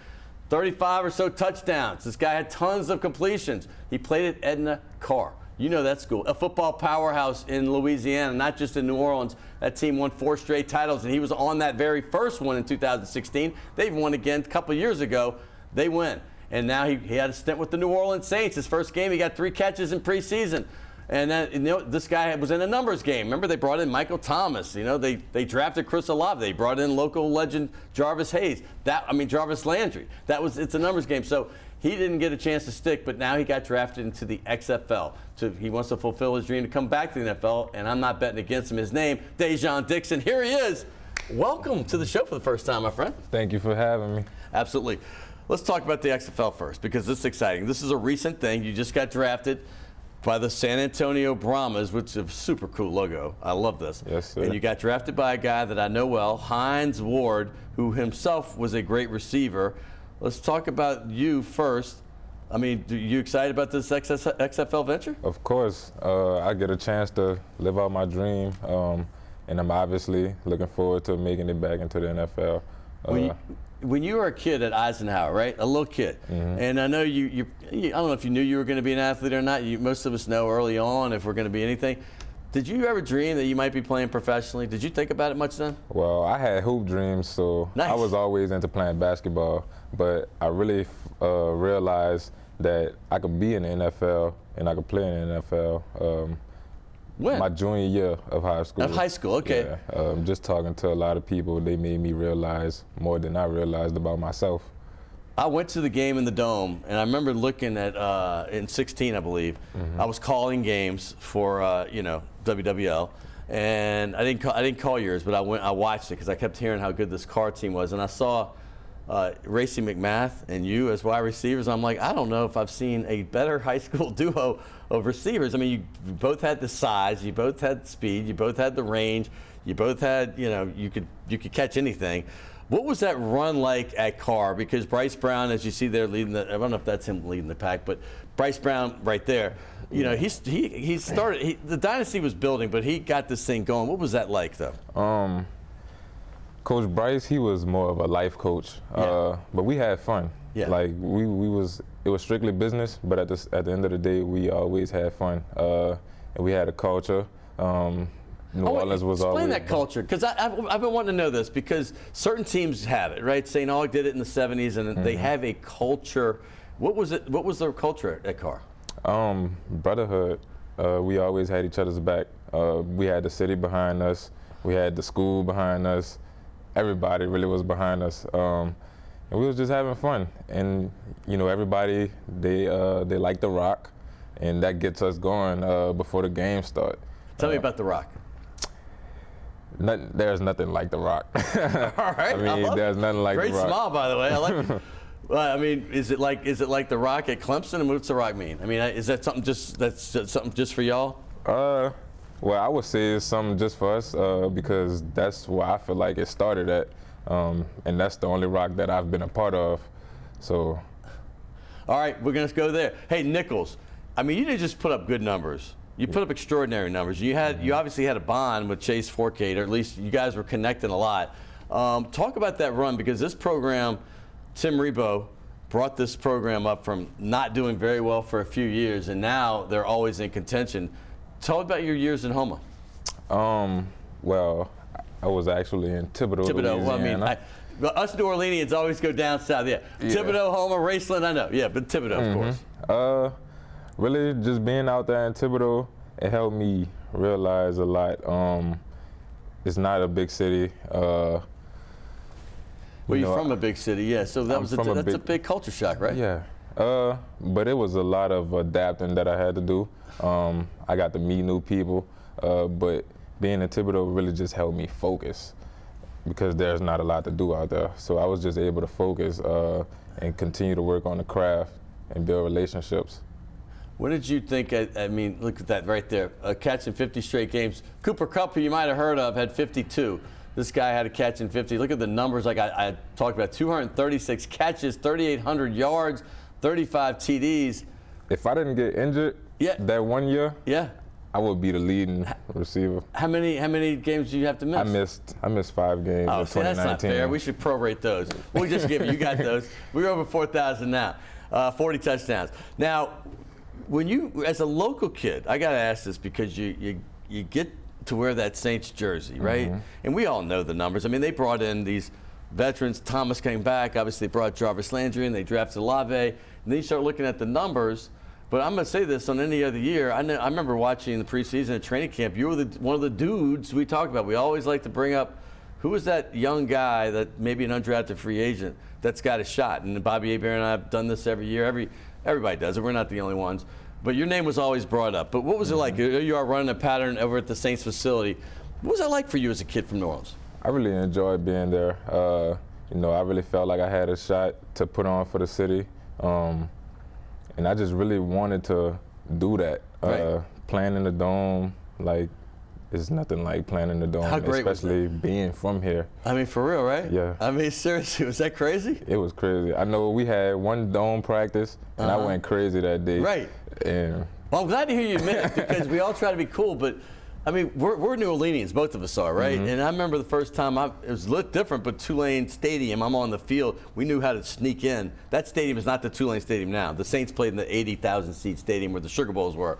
35 or so touchdowns. This guy had tons of completions. He played at Edna Carr. You know that school, a football powerhouse in Louisiana, not just in New Orleans. That team won 4 straight titles, and he was on that very first one in 2016. They've won again a couple years ago. They win. And now he had a stint with the New Orleans Saints. His first game, he got 3 catches in preseason. And then, this guy was in a numbers game. Remember, they brought in Michael Thomas. They drafted Chris Olave. They brought in local legend Jarvis Landry. It's a numbers game. So he didn't get a chance to stick, but now he got drafted into the XFL. So he wants to fulfill his dream to come back to the NFL, and I'm not betting against him. His name, Dai'Jean Dixon. Here he is. Welcome to the show for the first time, my friend. Thank you for having me. Absolutely. Let's talk about the XFL first because this is exciting. This is a recent thing. You just got drafted by the San Antonio Brahmas, which is a super cool logo. I love this. Yes, sir. And you got drafted by a guy that I know well, Hines Ward, who himself was a great receiver. Let's talk about you first. Are you excited about this XFL venture? Of course. I get a chance to live out my dream, and I'm obviously looking forward to making it back into the NFL. When you were a kid at Eisenhower, right? A little kid. Mm-hmm. And I know I don't know if you knew you were going to be an athlete or not. Most of us know early on if we're going to be anything. Did you ever dream that you might be playing professionally? Did you think about it much then? Well, I had hoop dreams, so nice. I was always into playing basketball. But I really realized that I could be in the NFL and I could play in the NFL When? My junior year of high school. Of high school, okay. Yeah, just talking to a lot of people, they made me realize more than I realized about myself. I went to the game in the Dome, and I remember looking at in '16, I believe. I was calling games for WWL, and I didn't call yours, but I watched it because I kept hearing how good this car team was, and I saw Racy McMath and you as wide receivers. I'm like, I don't know if I've seen a better high school duo of receivers. I mean, you both had the size, you both had speed, you both had the range, you both had, you could catch anything. What was that run like at Carr? Because Bryce Brown, as you see there leading I don't know if that's him leading the pack, but Bryce Brown right there, he started, the dynasty was building, but he got this thing going. What was that like, though? Coach Bryce, he was more of a life coach, but we had fun. Yeah. Like it was strictly business, but at the end of the day, we always had fun, and we had a culture. New Orleans was always. Explain that culture, because I've been wanting to know this, because certain teams have it, right? St. Aug did it in the '70s, and they have a culture. What was it? What was their culture at Carr? Brotherhood. We always had each other's back. We had the city behind us. We had the school behind us. Everybody really was behind us, and we was just having fun. And everybody they like The Rock, and that gets us going before the game start. Tell me about The Rock. There's nothing like The Rock. All right, I mean, there's nothing like great The Rock. smile, by the way. I like it. Well, I mean, is it like The Rock at Clemson, and what's The Rock mean? I mean, is that something just for y'all? Well, I would say it's something just for us because that's where I feel like it started at, and that's the only Rock that I've been a part of. So. All right, we're gonna go there. Hey, Nichols, I mean, you didn't just put up good numbers. You put up extraordinary numbers. You obviously had a bond with Chase Forcade, or at least you guys were connecting a lot. Talk about that run, because this program, Tim Rebowe brought this program up from not doing very well for a few years, and now they're always in contention. Tell about your years in Houma. Well, I was actually in Thibodaux, Louisiana. Well, I mean, us New Orleanians always go down south. Yeah. Thibodaux, Houma, Raceland, I know. Yeah, but Thibodaux, of course. Really, just being out there in Thibodaux, it helped me realize a lot. It's not a big city. Well, you're from a big city, yeah. So that's a big culture shock, right? Yeah. But it was a lot of adapting that I had to do. I got to meet new people, but being in Thibodaux really just helped me focus, because there's not a lot to do out there. So I was just able to focus and continue to work on the craft and build relationships. What did you think? I mean, look at that right there. Catching 50 straight games. Cooper Kupp, who you might have heard of, had 52. This guy had a catch in 50. Look at the numbers like I talked about. 236 catches, 3,800 yards, 35 TDs. If I didn't get injured that 1 year, I would be the leading receiver. How many games do you have to miss? I missed 5 games in 2019. See, that's not fair. We should prorate those. We'll just give you got those. We're over 4,000 now. 40 touchdowns. Now, when you, as a local kid, I got to ask this, because you get to wear that Saints jersey, right? And we all know the numbers. I mean, they brought in these veterans. Thomas came back. Obviously, they brought Jarvis Landry in. They drafted Olave. And then you start looking at the numbers. But I'm going to say this on any other year. I remember watching the preseason at training camp. You were one of the dudes we talked about. We always like to bring up, who was that young guy that maybe an undrafted free agent that's got a shot? And Bobby Hebert and I have done this every year. Everybody does it. We're not the only ones. But your name was always brought up. But what was it like? You are running a pattern over at the Saints facility. What was that like for you as a kid from New Orleans? I really enjoyed being there. I really felt like I had a shot to put on for the city. And I just really wanted to do that. Right. Playing in the Dome, like, it's nothing like playing in the Dome, How great especially being from here. I mean, for real, right? Yeah. I mean, seriously, was that crazy? It was crazy. I know we had one Dome practice, and I went crazy that day. Right. And well, I'm glad to hear you admit it, because we all try to be cool, but I mean, we're New Orleanians, both of us are, right? And I remember the first time, it was a little different, but Tulane Stadium, I'm on the field. We knew how to sneak in. That stadium is not the Tulane Stadium now. The Saints played in the 80,000 seat stadium where the Sugar Bowls were.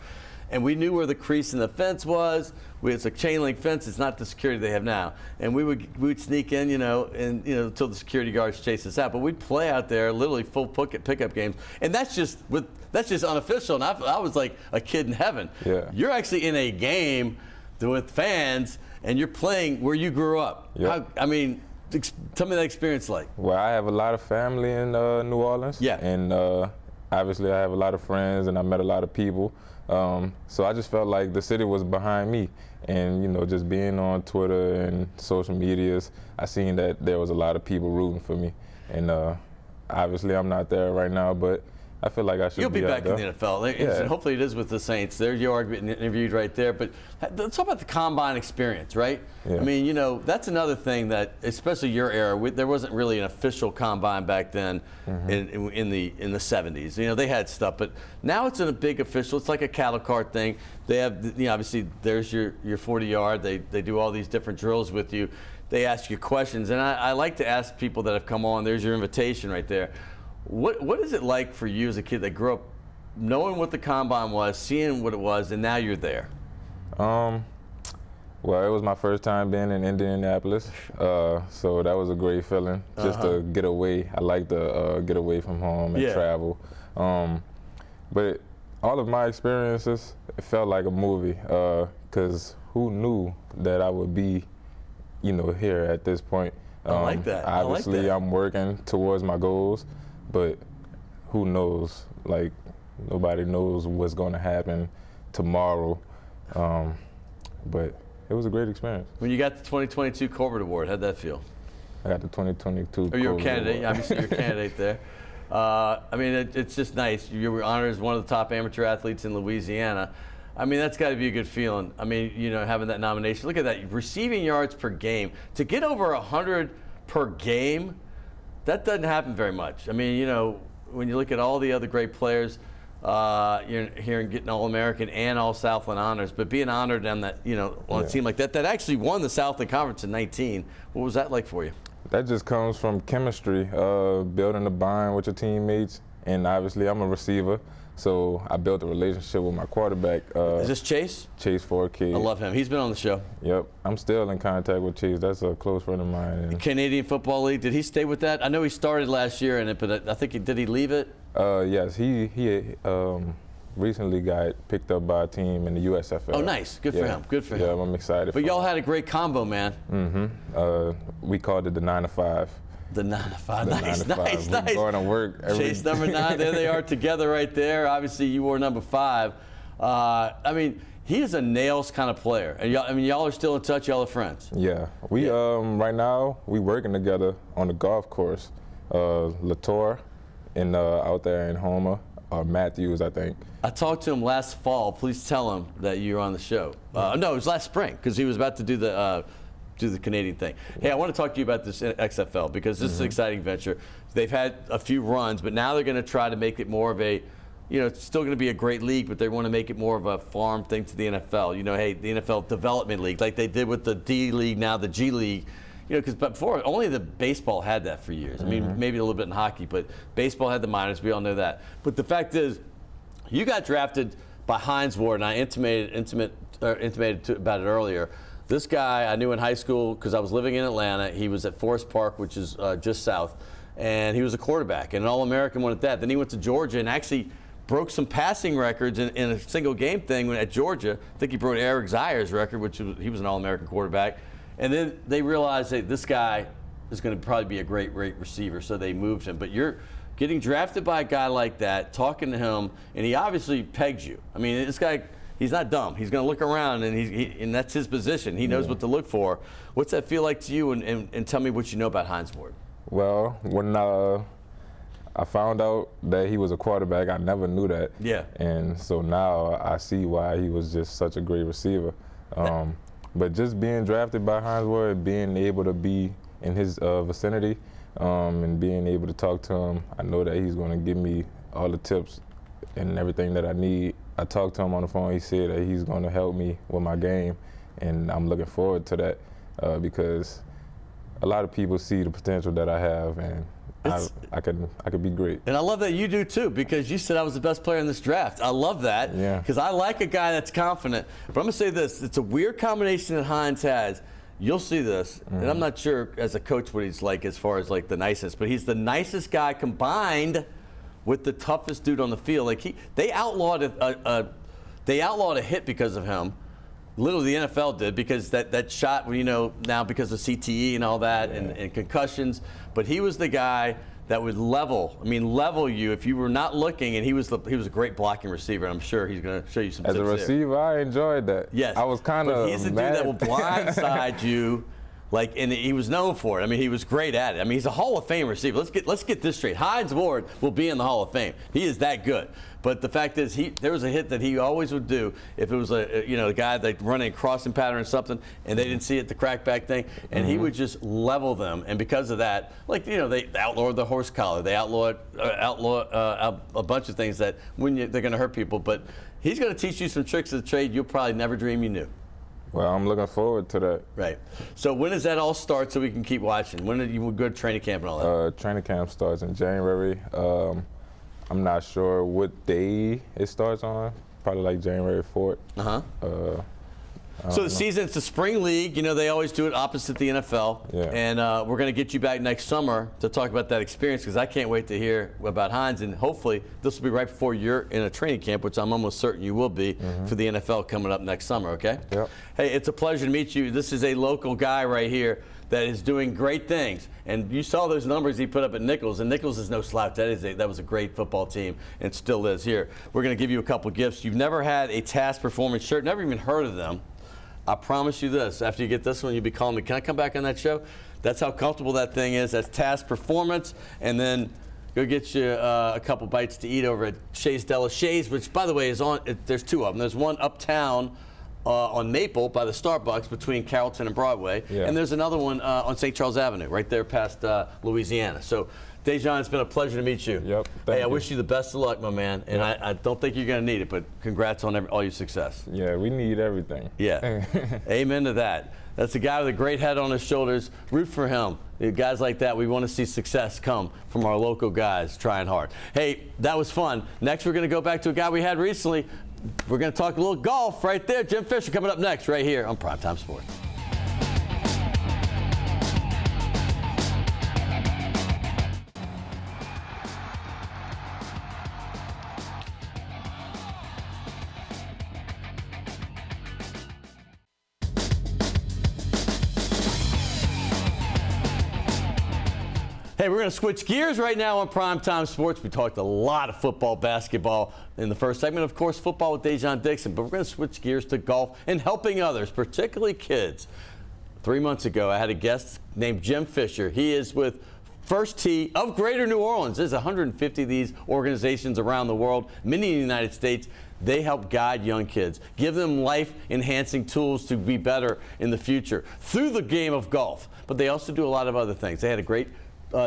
and we knew where the crease in the fence was. It's a chain link fence. It's not the security they have now. And we would sneak in, until the security guards chase us out. But we'd play out there, literally full pickup games, and that's just unofficial. And I was like a kid in heaven. Yeah. You're actually in a game with fans, and you're playing where you grew up. Yep. Tell me that experience like. Well, I have a lot of family in New Orleans. Yeah. And obviously I have a lot of friends, and I met a lot of people. So I just felt like the city was behind me. And, just being on Twitter and social medias, I seen that there was a lot of people rooting for me. And obviously I'm not there right now, but I feel like I should You'll be back there. in the NFL. Yeah. Hopefully it is with the Saints. There you are getting interviewed right there. But let's talk about the combine experience, right? Yeah. I mean, that's another thing that, especially your era, there wasn't really an official combine back then in the 70s. They had stuff, but now it's in a big official. It's like a cattle cart thing. They have, obviously there's your 40-yard. They do all these different drills with you. They ask you questions, and I like to ask people that have come on. There's your invitation right there. What is it like for you as a kid that grew up knowing what the combine was, seeing what it was, and now you're there? Well, it was my first time being in Indianapolis, so that was a great feeling just to get away. I like to get away from home and travel. But all of my experiences, it felt like a movie, because who knew that I would be, here at this point. I like that. Obviously, I'm working towards my goals. But who knows? Like, nobody knows what's going to happen tomorrow. But it was a great experience. When you got the 2022 Corbett Award, how'd that feel? I got the 2022 Or you're a Corbett candidate. Award. Obviously, you're a candidate there. I mean, it's just nice. You were honored as one of the top amateur athletes in Louisiana. I mean, that's got to be a good feeling. I mean, having that nomination. Look at that. Receiving yards per game. To get over 100 per game, that doesn't happen very much. I mean, when you look at all the other great players, you're here and getting All-American and All-Southland honors, but being honored on that, on a team like that actually won the Southland Conference in 19. What was that like for you? That just comes from chemistry, building a bond with your teammates, and obviously I'm a receiver, so I built a relationship with my quarterback. Is this Chase? Chase 4K. I love him. He's been on the show. Yep. I'm still in contact with Chase. That's a close friend of mine. And Canadian Football League. Did he stay with that? I know he started last year in it, but I think did he leave it? Yes. He recently got picked up by a team in the USFL. Oh, nice. Good for him. Good for him. Yeah, I'm excited. But y'all had a great combo, man. We called it the 9 to 5. The 9 to 5. The Nice. 9 to 5. We're going to work every Chase number 9. There they are together right there. Obviously, you wore number 5. I mean, he is a nails kind of player. And y'all are still in touch. Y'all are friends. Yeah. We right now we working together on the golf course. Latour and out there in Homer. Matthews, I think. I talked to him last fall. Please tell him that you're on the show. No, it was last spring because he was about to do the Canadian thing. Hey, I want to talk to you about this XFL because this is an exciting venture. They've had a few runs, but now they're going to try to make it more of a, it's still going to be a great league, but they want to make it more of a farm thing to the NFL. Hey, the NFL Development League, like they did with the D League, now the G League. Because before, only the baseball had that for years. I mean, maybe a little bit in hockey, but baseball had the minors. We all know that. But the fact is, you got drafted by Hines Ward, and I intimated about it earlier. This guy I knew in high school because I was living in Atlanta. He was at Forest Park, which is just south, and he was a quarterback and an All-American one at that. Then he went to Georgia and actually broke some passing records in a single game thing at Georgia. I think he broke Eric Zier's record, he was an All-American quarterback. And then they realized that this guy is going to probably be a great receiver, so they moved him. But you're getting drafted by a guy like that, talking to him, and he obviously pegs you. I mean, this guy, he's not dumb. He's going to look around, and and that's his position. He knows what to look for. What's that feel like to you? And tell me what you know about Hines Ward. Well, when I found out that he was a quarterback, I never knew that. Yeah. And so now I see why he was just such a great receiver. But just being drafted by Hines Ward, being able to be in his vicinity and being able to talk to him, I know that he's going to give me all the tips and everything that I need. I talked to him on the phone. He said that he's going to help me with my game, and I'm looking forward to that because a lot of people see the potential that I have, and I could be great. And I love that you do too, because you said I was the best player in this draft. I love that. Yeah. Because I like a guy that's confident. But I'm going to say this. It's a weird combination that Hines has. You'll see this. And I'm not sure as a coach what he's like as far as like the nicest. But he's the nicest guy combined with the toughest dude on the field. Like they outlawed a hit because of him. Literally, the NFL did, because that shot, now because of CTE and all that, and concussions. But he was the guy that would level you if you were not looking. And he was a great blocking receiver. And I'm sure he's going to show you some tips As a receiver, there. I enjoyed that. Yes. I was kind of. But he's the dude that will blindside you. And he was known for it. I mean, he was great at it. He's a Hall of Fame receiver. Let's get this straight. Hines Ward will be in the Hall of Fame. He is that good. But the fact is, there was a hit that he always would do if it was a guy that running a crossing pattern or something, and they didn't see it, the crackback thing, and he would just level them. And because of that, they outlawed the horse collar. They outlawed a bunch of things that they're going to hurt people. But he's going to teach you some tricks of the trade you'll probably never dream you knew. Well, I'm looking forward to that. Right. So when does that all start so we can keep watching? When do you go to training camp and all that? Training camp starts in January. I'm not sure what day it starts on. Probably like January 4th. So the season's the spring league. They always do it opposite the NFL. Yeah. And we're going to get you back next summer to talk about that experience, because I can't wait to hear about Hines. And hopefully this will be right before you're in a training camp, which I'm almost certain you will be for the NFL coming up next summer, okay? Yep. Hey, it's a pleasure to meet you. This is a local guy right here that is doing great things. And you saw those numbers he put up at Nichols, and Nichols is no slouch. That was a great football team, and still is here. We're going to give you a couple gifts. You've never had a Task Performance shirt, never even heard of them. I promise you this, after you get this one, you'll be calling me, can I come back on that show? That's how comfortable that thing is. That's Task Performance. And then go get you a couple bites to eat over at Shays Della Shays, which, by the way, is on, there's two of them. There's one uptown on Maple by the Starbucks between Carrollton and Broadway. Yeah. And there's another one on St. Charles Avenue, right there past Louisiana. So, Dai'Jean, it's been a pleasure to meet you. Yep. Hey, I wish you the best of luck, my man. And I don't think you're going to need it, but congrats on all your success. Yeah, we need everything. Yeah. Amen to that. That's a guy with a great head on his shoulders. Root for him. Guys like that, we want to see success come from our local guys trying hard. Hey, that was fun. Next, we're going to go back to a guy we had recently. We're going to talk a little golf right there. Jim Fisher coming up next right here on Primetime Sports. Hey, we're going to switch gears right now on Primetime Sports. We talked a lot of football, basketball in the first segment. Of course, football with Dai'Jean Dixon. But we're going to switch gears to golf and helping others, particularly kids. 3 months ago, I had a guest named Jim Fisher. He is with First Tee of Greater New Orleans. There's 150 of these organizations around the world, many in the United States. They help guide young kids, give them life-enhancing tools to be better in the future through the game of golf. But they also do a lot of other things. They had a great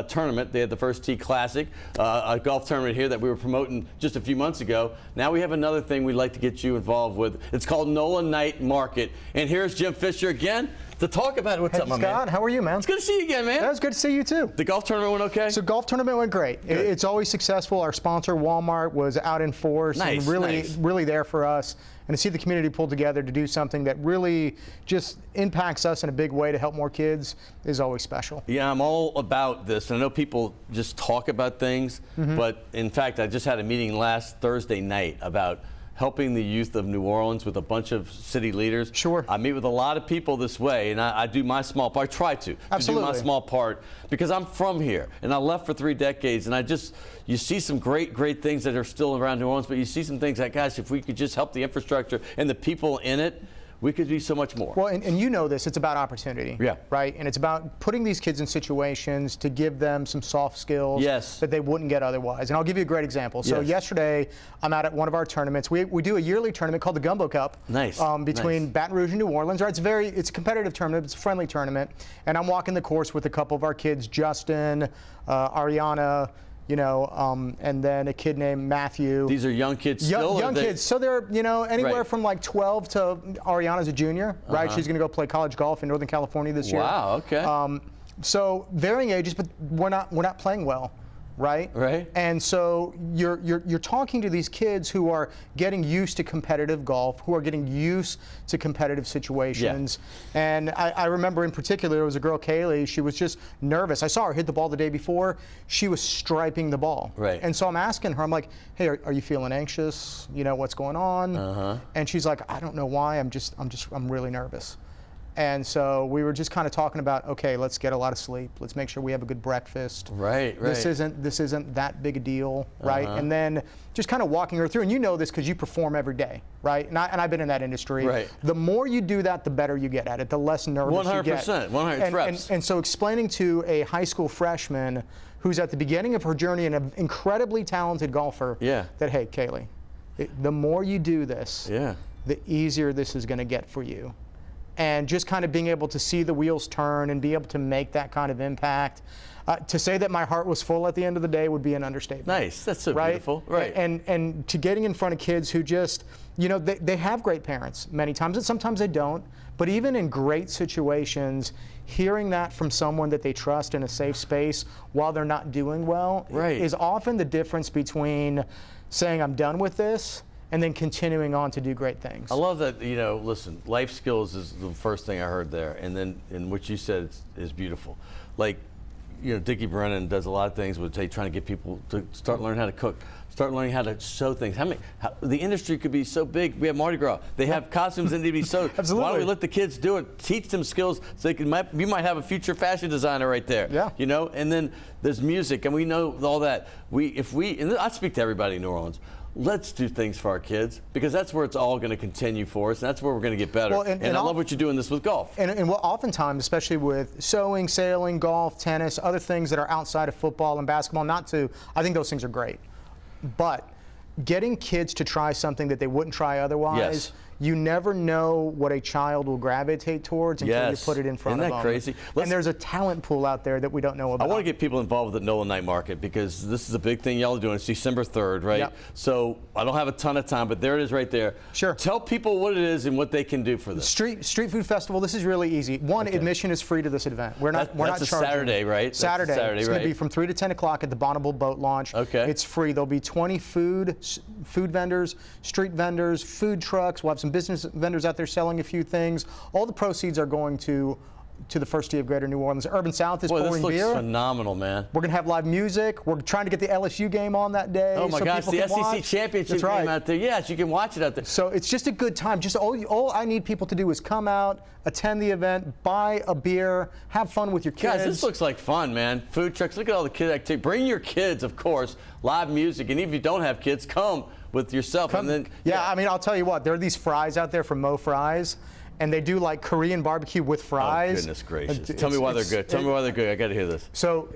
tournament. They had the First Tee Classic, a golf tournament here that we were promoting just a few months ago. Now we have another thing we'd like to get you involved with. It's called NOLA Night Market. And here's Jim Fisher again to talk about it. What's up, my man? Scott, how are you, man? It's good to see you again, man. That was good to see you, too. The golf tournament went okay? So golf tournament went great. It's always successful. Our sponsor, Walmart, was out in force and really there for us. And to see the community pull together to do something that really just impacts us in a big way to help more kids is always special. Yeah, I'm all about this. And I know people just talk about things, but in fact, I just had a meeting last Thursday night about helping the youth of New Orleans with a bunch of city leaders. Sure. I meet with a lot of people this way, and I do my small part. I try to do my small part because I'm from here, and I left for 3 decades, and you see some great things that are still around New Orleans, but you see some things like, gosh, if we could just help the infrastructure and the people in it, we could do so much more. Well, and you know this, it's about opportunity. Yeah. Right? And it's about putting these kids in situations to give them some soft skills that they wouldn't get otherwise. And I'll give you a great example. So yesterday, I'm out at one of our tournaments. We do a yearly tournament called the Gumbo Cup. Between Baton Rouge and New Orleans. Right? It's a competitive tournament. It's a friendly tournament. And I'm walking the course with a couple of our kids, Justin, Ariana, and then a kid named Matthew. These are young kids still? Young kids. So they're, anywhere from like 12 to Ariana's a junior, right? She's going to go play college golf in Northern California this year. Wow, okay. So varying ages, but we're not playing well. Right? Right. And so you're talking to these kids who are getting used to competitive golf, who are getting used to competitive situations. Yeah. And I remember in particular, there was a girl, Kaylee, she was just nervous. I saw her hit the ball the day before. She was striping the ball. Right. And so I'm asking her, I'm like, hey, are you feeling anxious? You know, what's going on? And she's like, I don't know why, I'm really nervous. And so we were just kind of talking about, okay, let's get a lot of sleep. Let's make sure we have a good breakfast. Right. This isn't that big a deal, right? And then just kind of walking her through, and you know this because you perform every day, right? And I've been in that industry. Right. The more you do that, the better you get at it, the less nervous you get. 100%, 100 reps. And so explaining to a high school freshman who's at the beginning of her journey and an incredibly talented golfer, that, hey, Kaylee, the more you do this, the easier this is going to get for you. And just kind of being able to see the wheels turn and be able to make that kind of impact. To say that my heart was full at the end of the day would be an understatement. Nice, that's so beautiful. Right. And to getting in front of kids who just, you know, they have great parents many times, and sometimes they don't. But even in great situations, hearing that from someone that they trust in a safe space while they're not doing well is often the difference between saying I'm done with this and then continuing on to do great things. I love that, you know, listen, life skills is the first thing I heard there, and then in what you said is beautiful. Like, you know, Dickie Brennan does a lot of things with trying to get people to start learning how to cook, start learning how to sew things. The industry could be so big. We have Mardi Gras. They have costumes that need to be sewed. Absolutely. Why don't we let the kids do it, teach them skills so you might have a future fashion designer right there. Yeah. You know, and then there's music, and we know all that. And I speak to everybody in New Orleans. Let's do things for our kids, because that's where it's all going to continue for us, and that's where we're going to get better. Well, and I love what you're doing this with golf. And what oftentimes, especially with sewing, sailing, golf, tennis, other things that are outside of football and basketball, I think those things are great. But getting kids to try something that they wouldn't try otherwise, you never know what a child will gravitate towards until you put it in front of them. Isn't that crazy? And there's a talent pool out there that we don't know about. I want to get people involved with the NOLA Night Market, because this is a big thing y'all are doing. It's December 3rd, right? Yep. So I don't have a ton of time, but there it is right there. Sure. Tell people what it is and what they can do for this. Street Food Festival, this is really easy. Admission is free to this event. We're not charging. That's a Saturday, right? Saturday. It's going to be from 3 to 10 o'clock at the Bonneville Boat Launch. Okay. It's free. There'll be 20 food vendors, street vendors, food trucks. We'll have some business vendors out there selling a few things. All the proceeds are going to the First Tee of Greater New Orleans. Urban South is pouring beer. This looks phenomenal, man. We're going to have live music. We're trying to get the LSU game on that day. Oh my gosh, the SEC championship game out there. Yes, you can watch it out there. So it's just a good time. Just all I need people to do is come out, attend the event, buy a beer, have fun with your kids. Guys, this looks like fun, man. Food trucks. Look at all the kid activity. Bring your kids, of course. Live music, and even if you don't have kids, come with yourself. And then I mean, I'll tell you what. There are these fries out there from Mo Fries. And they do like Korean barbecue with fries. Oh, goodness gracious. Tell me why they're good. Tell me why they're good. I got to hear this. So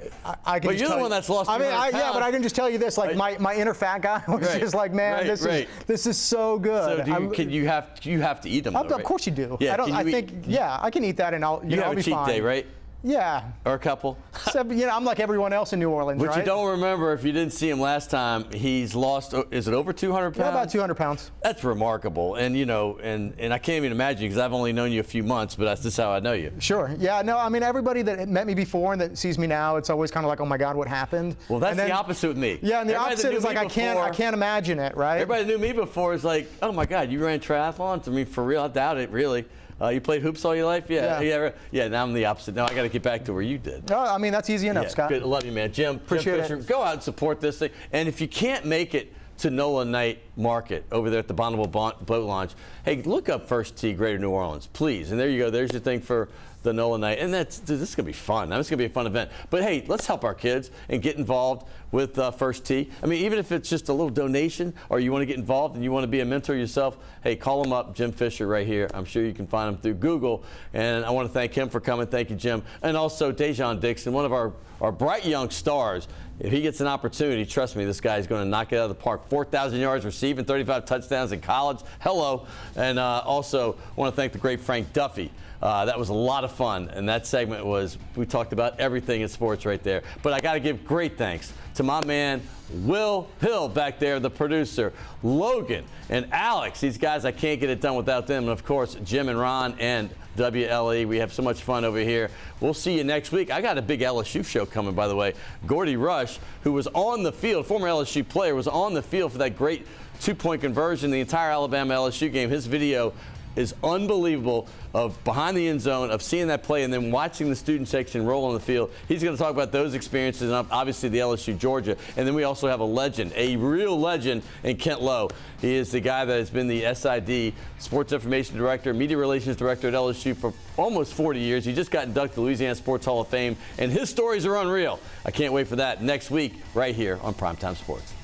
I can. But you're the one that's lost. I mean, yeah, but I can just tell you this. Like my inner fat guy was just like, man, this is so good. So you have to eat them. Of course you do. Yeah, I can eat that and I'll be fine. You have a cheat day, right? Yeah. Or a couple. So, I'm like everyone else in New Orleans, What right? you don't remember, if you didn't see him last time, he's lost, is it over 200 pounds? Yeah, about 200 pounds. That's remarkable. And, and I can't even imagine, because I've only known you a few months, but that's just how I know you. Sure. Yeah, no, I mean, everybody that met me before and that sees me now, it's always kind of like, oh my God, what happened? Well, that's the opposite with me. Yeah, and the opposite is like, I can't imagine it, right? Everybody that knew me before is like, oh my God, you ran triathlons? I mean, for real, I doubt it, really. You played hoops all your life? Yeah. Now I'm the opposite. Now I got to get back to where you did. No, I mean, that's easy enough, Scott. Good. I love you, man. Jim Fisher, go out and support this thing. And if you can't make it to NOLA Night Market over there at the Bonneville Boat Launch, hey, look up First Tee Greater New Orleans, please. And there you go. There's your thing for the NOLA Night. And this is going to be fun. This is going to be a fun event. But hey, let's help our kids and get involved with First Tee. I mean, even if it's just a little donation or you want to get involved and you want to be a mentor yourself, hey, call him up, Jim Fisher right here. I'm sure you can find him through Google. And I want to thank him for coming. Thank you, Jim. And also Dai'Jean Dixon, one of our bright young stars. If he gets an opportunity, trust me, this guy is going to knock it out of the park. 4,000 yards receiving, 35 touchdowns in college. Hello. And also want to thank the great Frank Duffy That was a lot of fun, and that segment we talked about everything in sports right there. But I got to give great thanks to my man, Will Hill back there, the producer, Logan and Alex. These guys, I can't get it done without them. And, of course, Jim and Ron and WLE. We have so much fun over here. We'll see you next week. I got a big LSU show coming, by the way. Gordy Rush, who was on the field, former LSU player, was on the field for that great two-point conversion, the entire Alabama-LSU game. His video is unbelievable of behind the end zone, of seeing that play and then watching the student section roll on the field. He's going to talk about those experiences and obviously the LSU Georgia. And then we also have a legend, a real legend in Kent Lowe. He is the guy that has been the SID, Sports Information Director, Media Relations Director at LSU for almost 40 years. He just got inducted to the Louisiana Sports Hall of Fame, and his stories are unreal. I can't wait for that next week right here on Primetime Sports.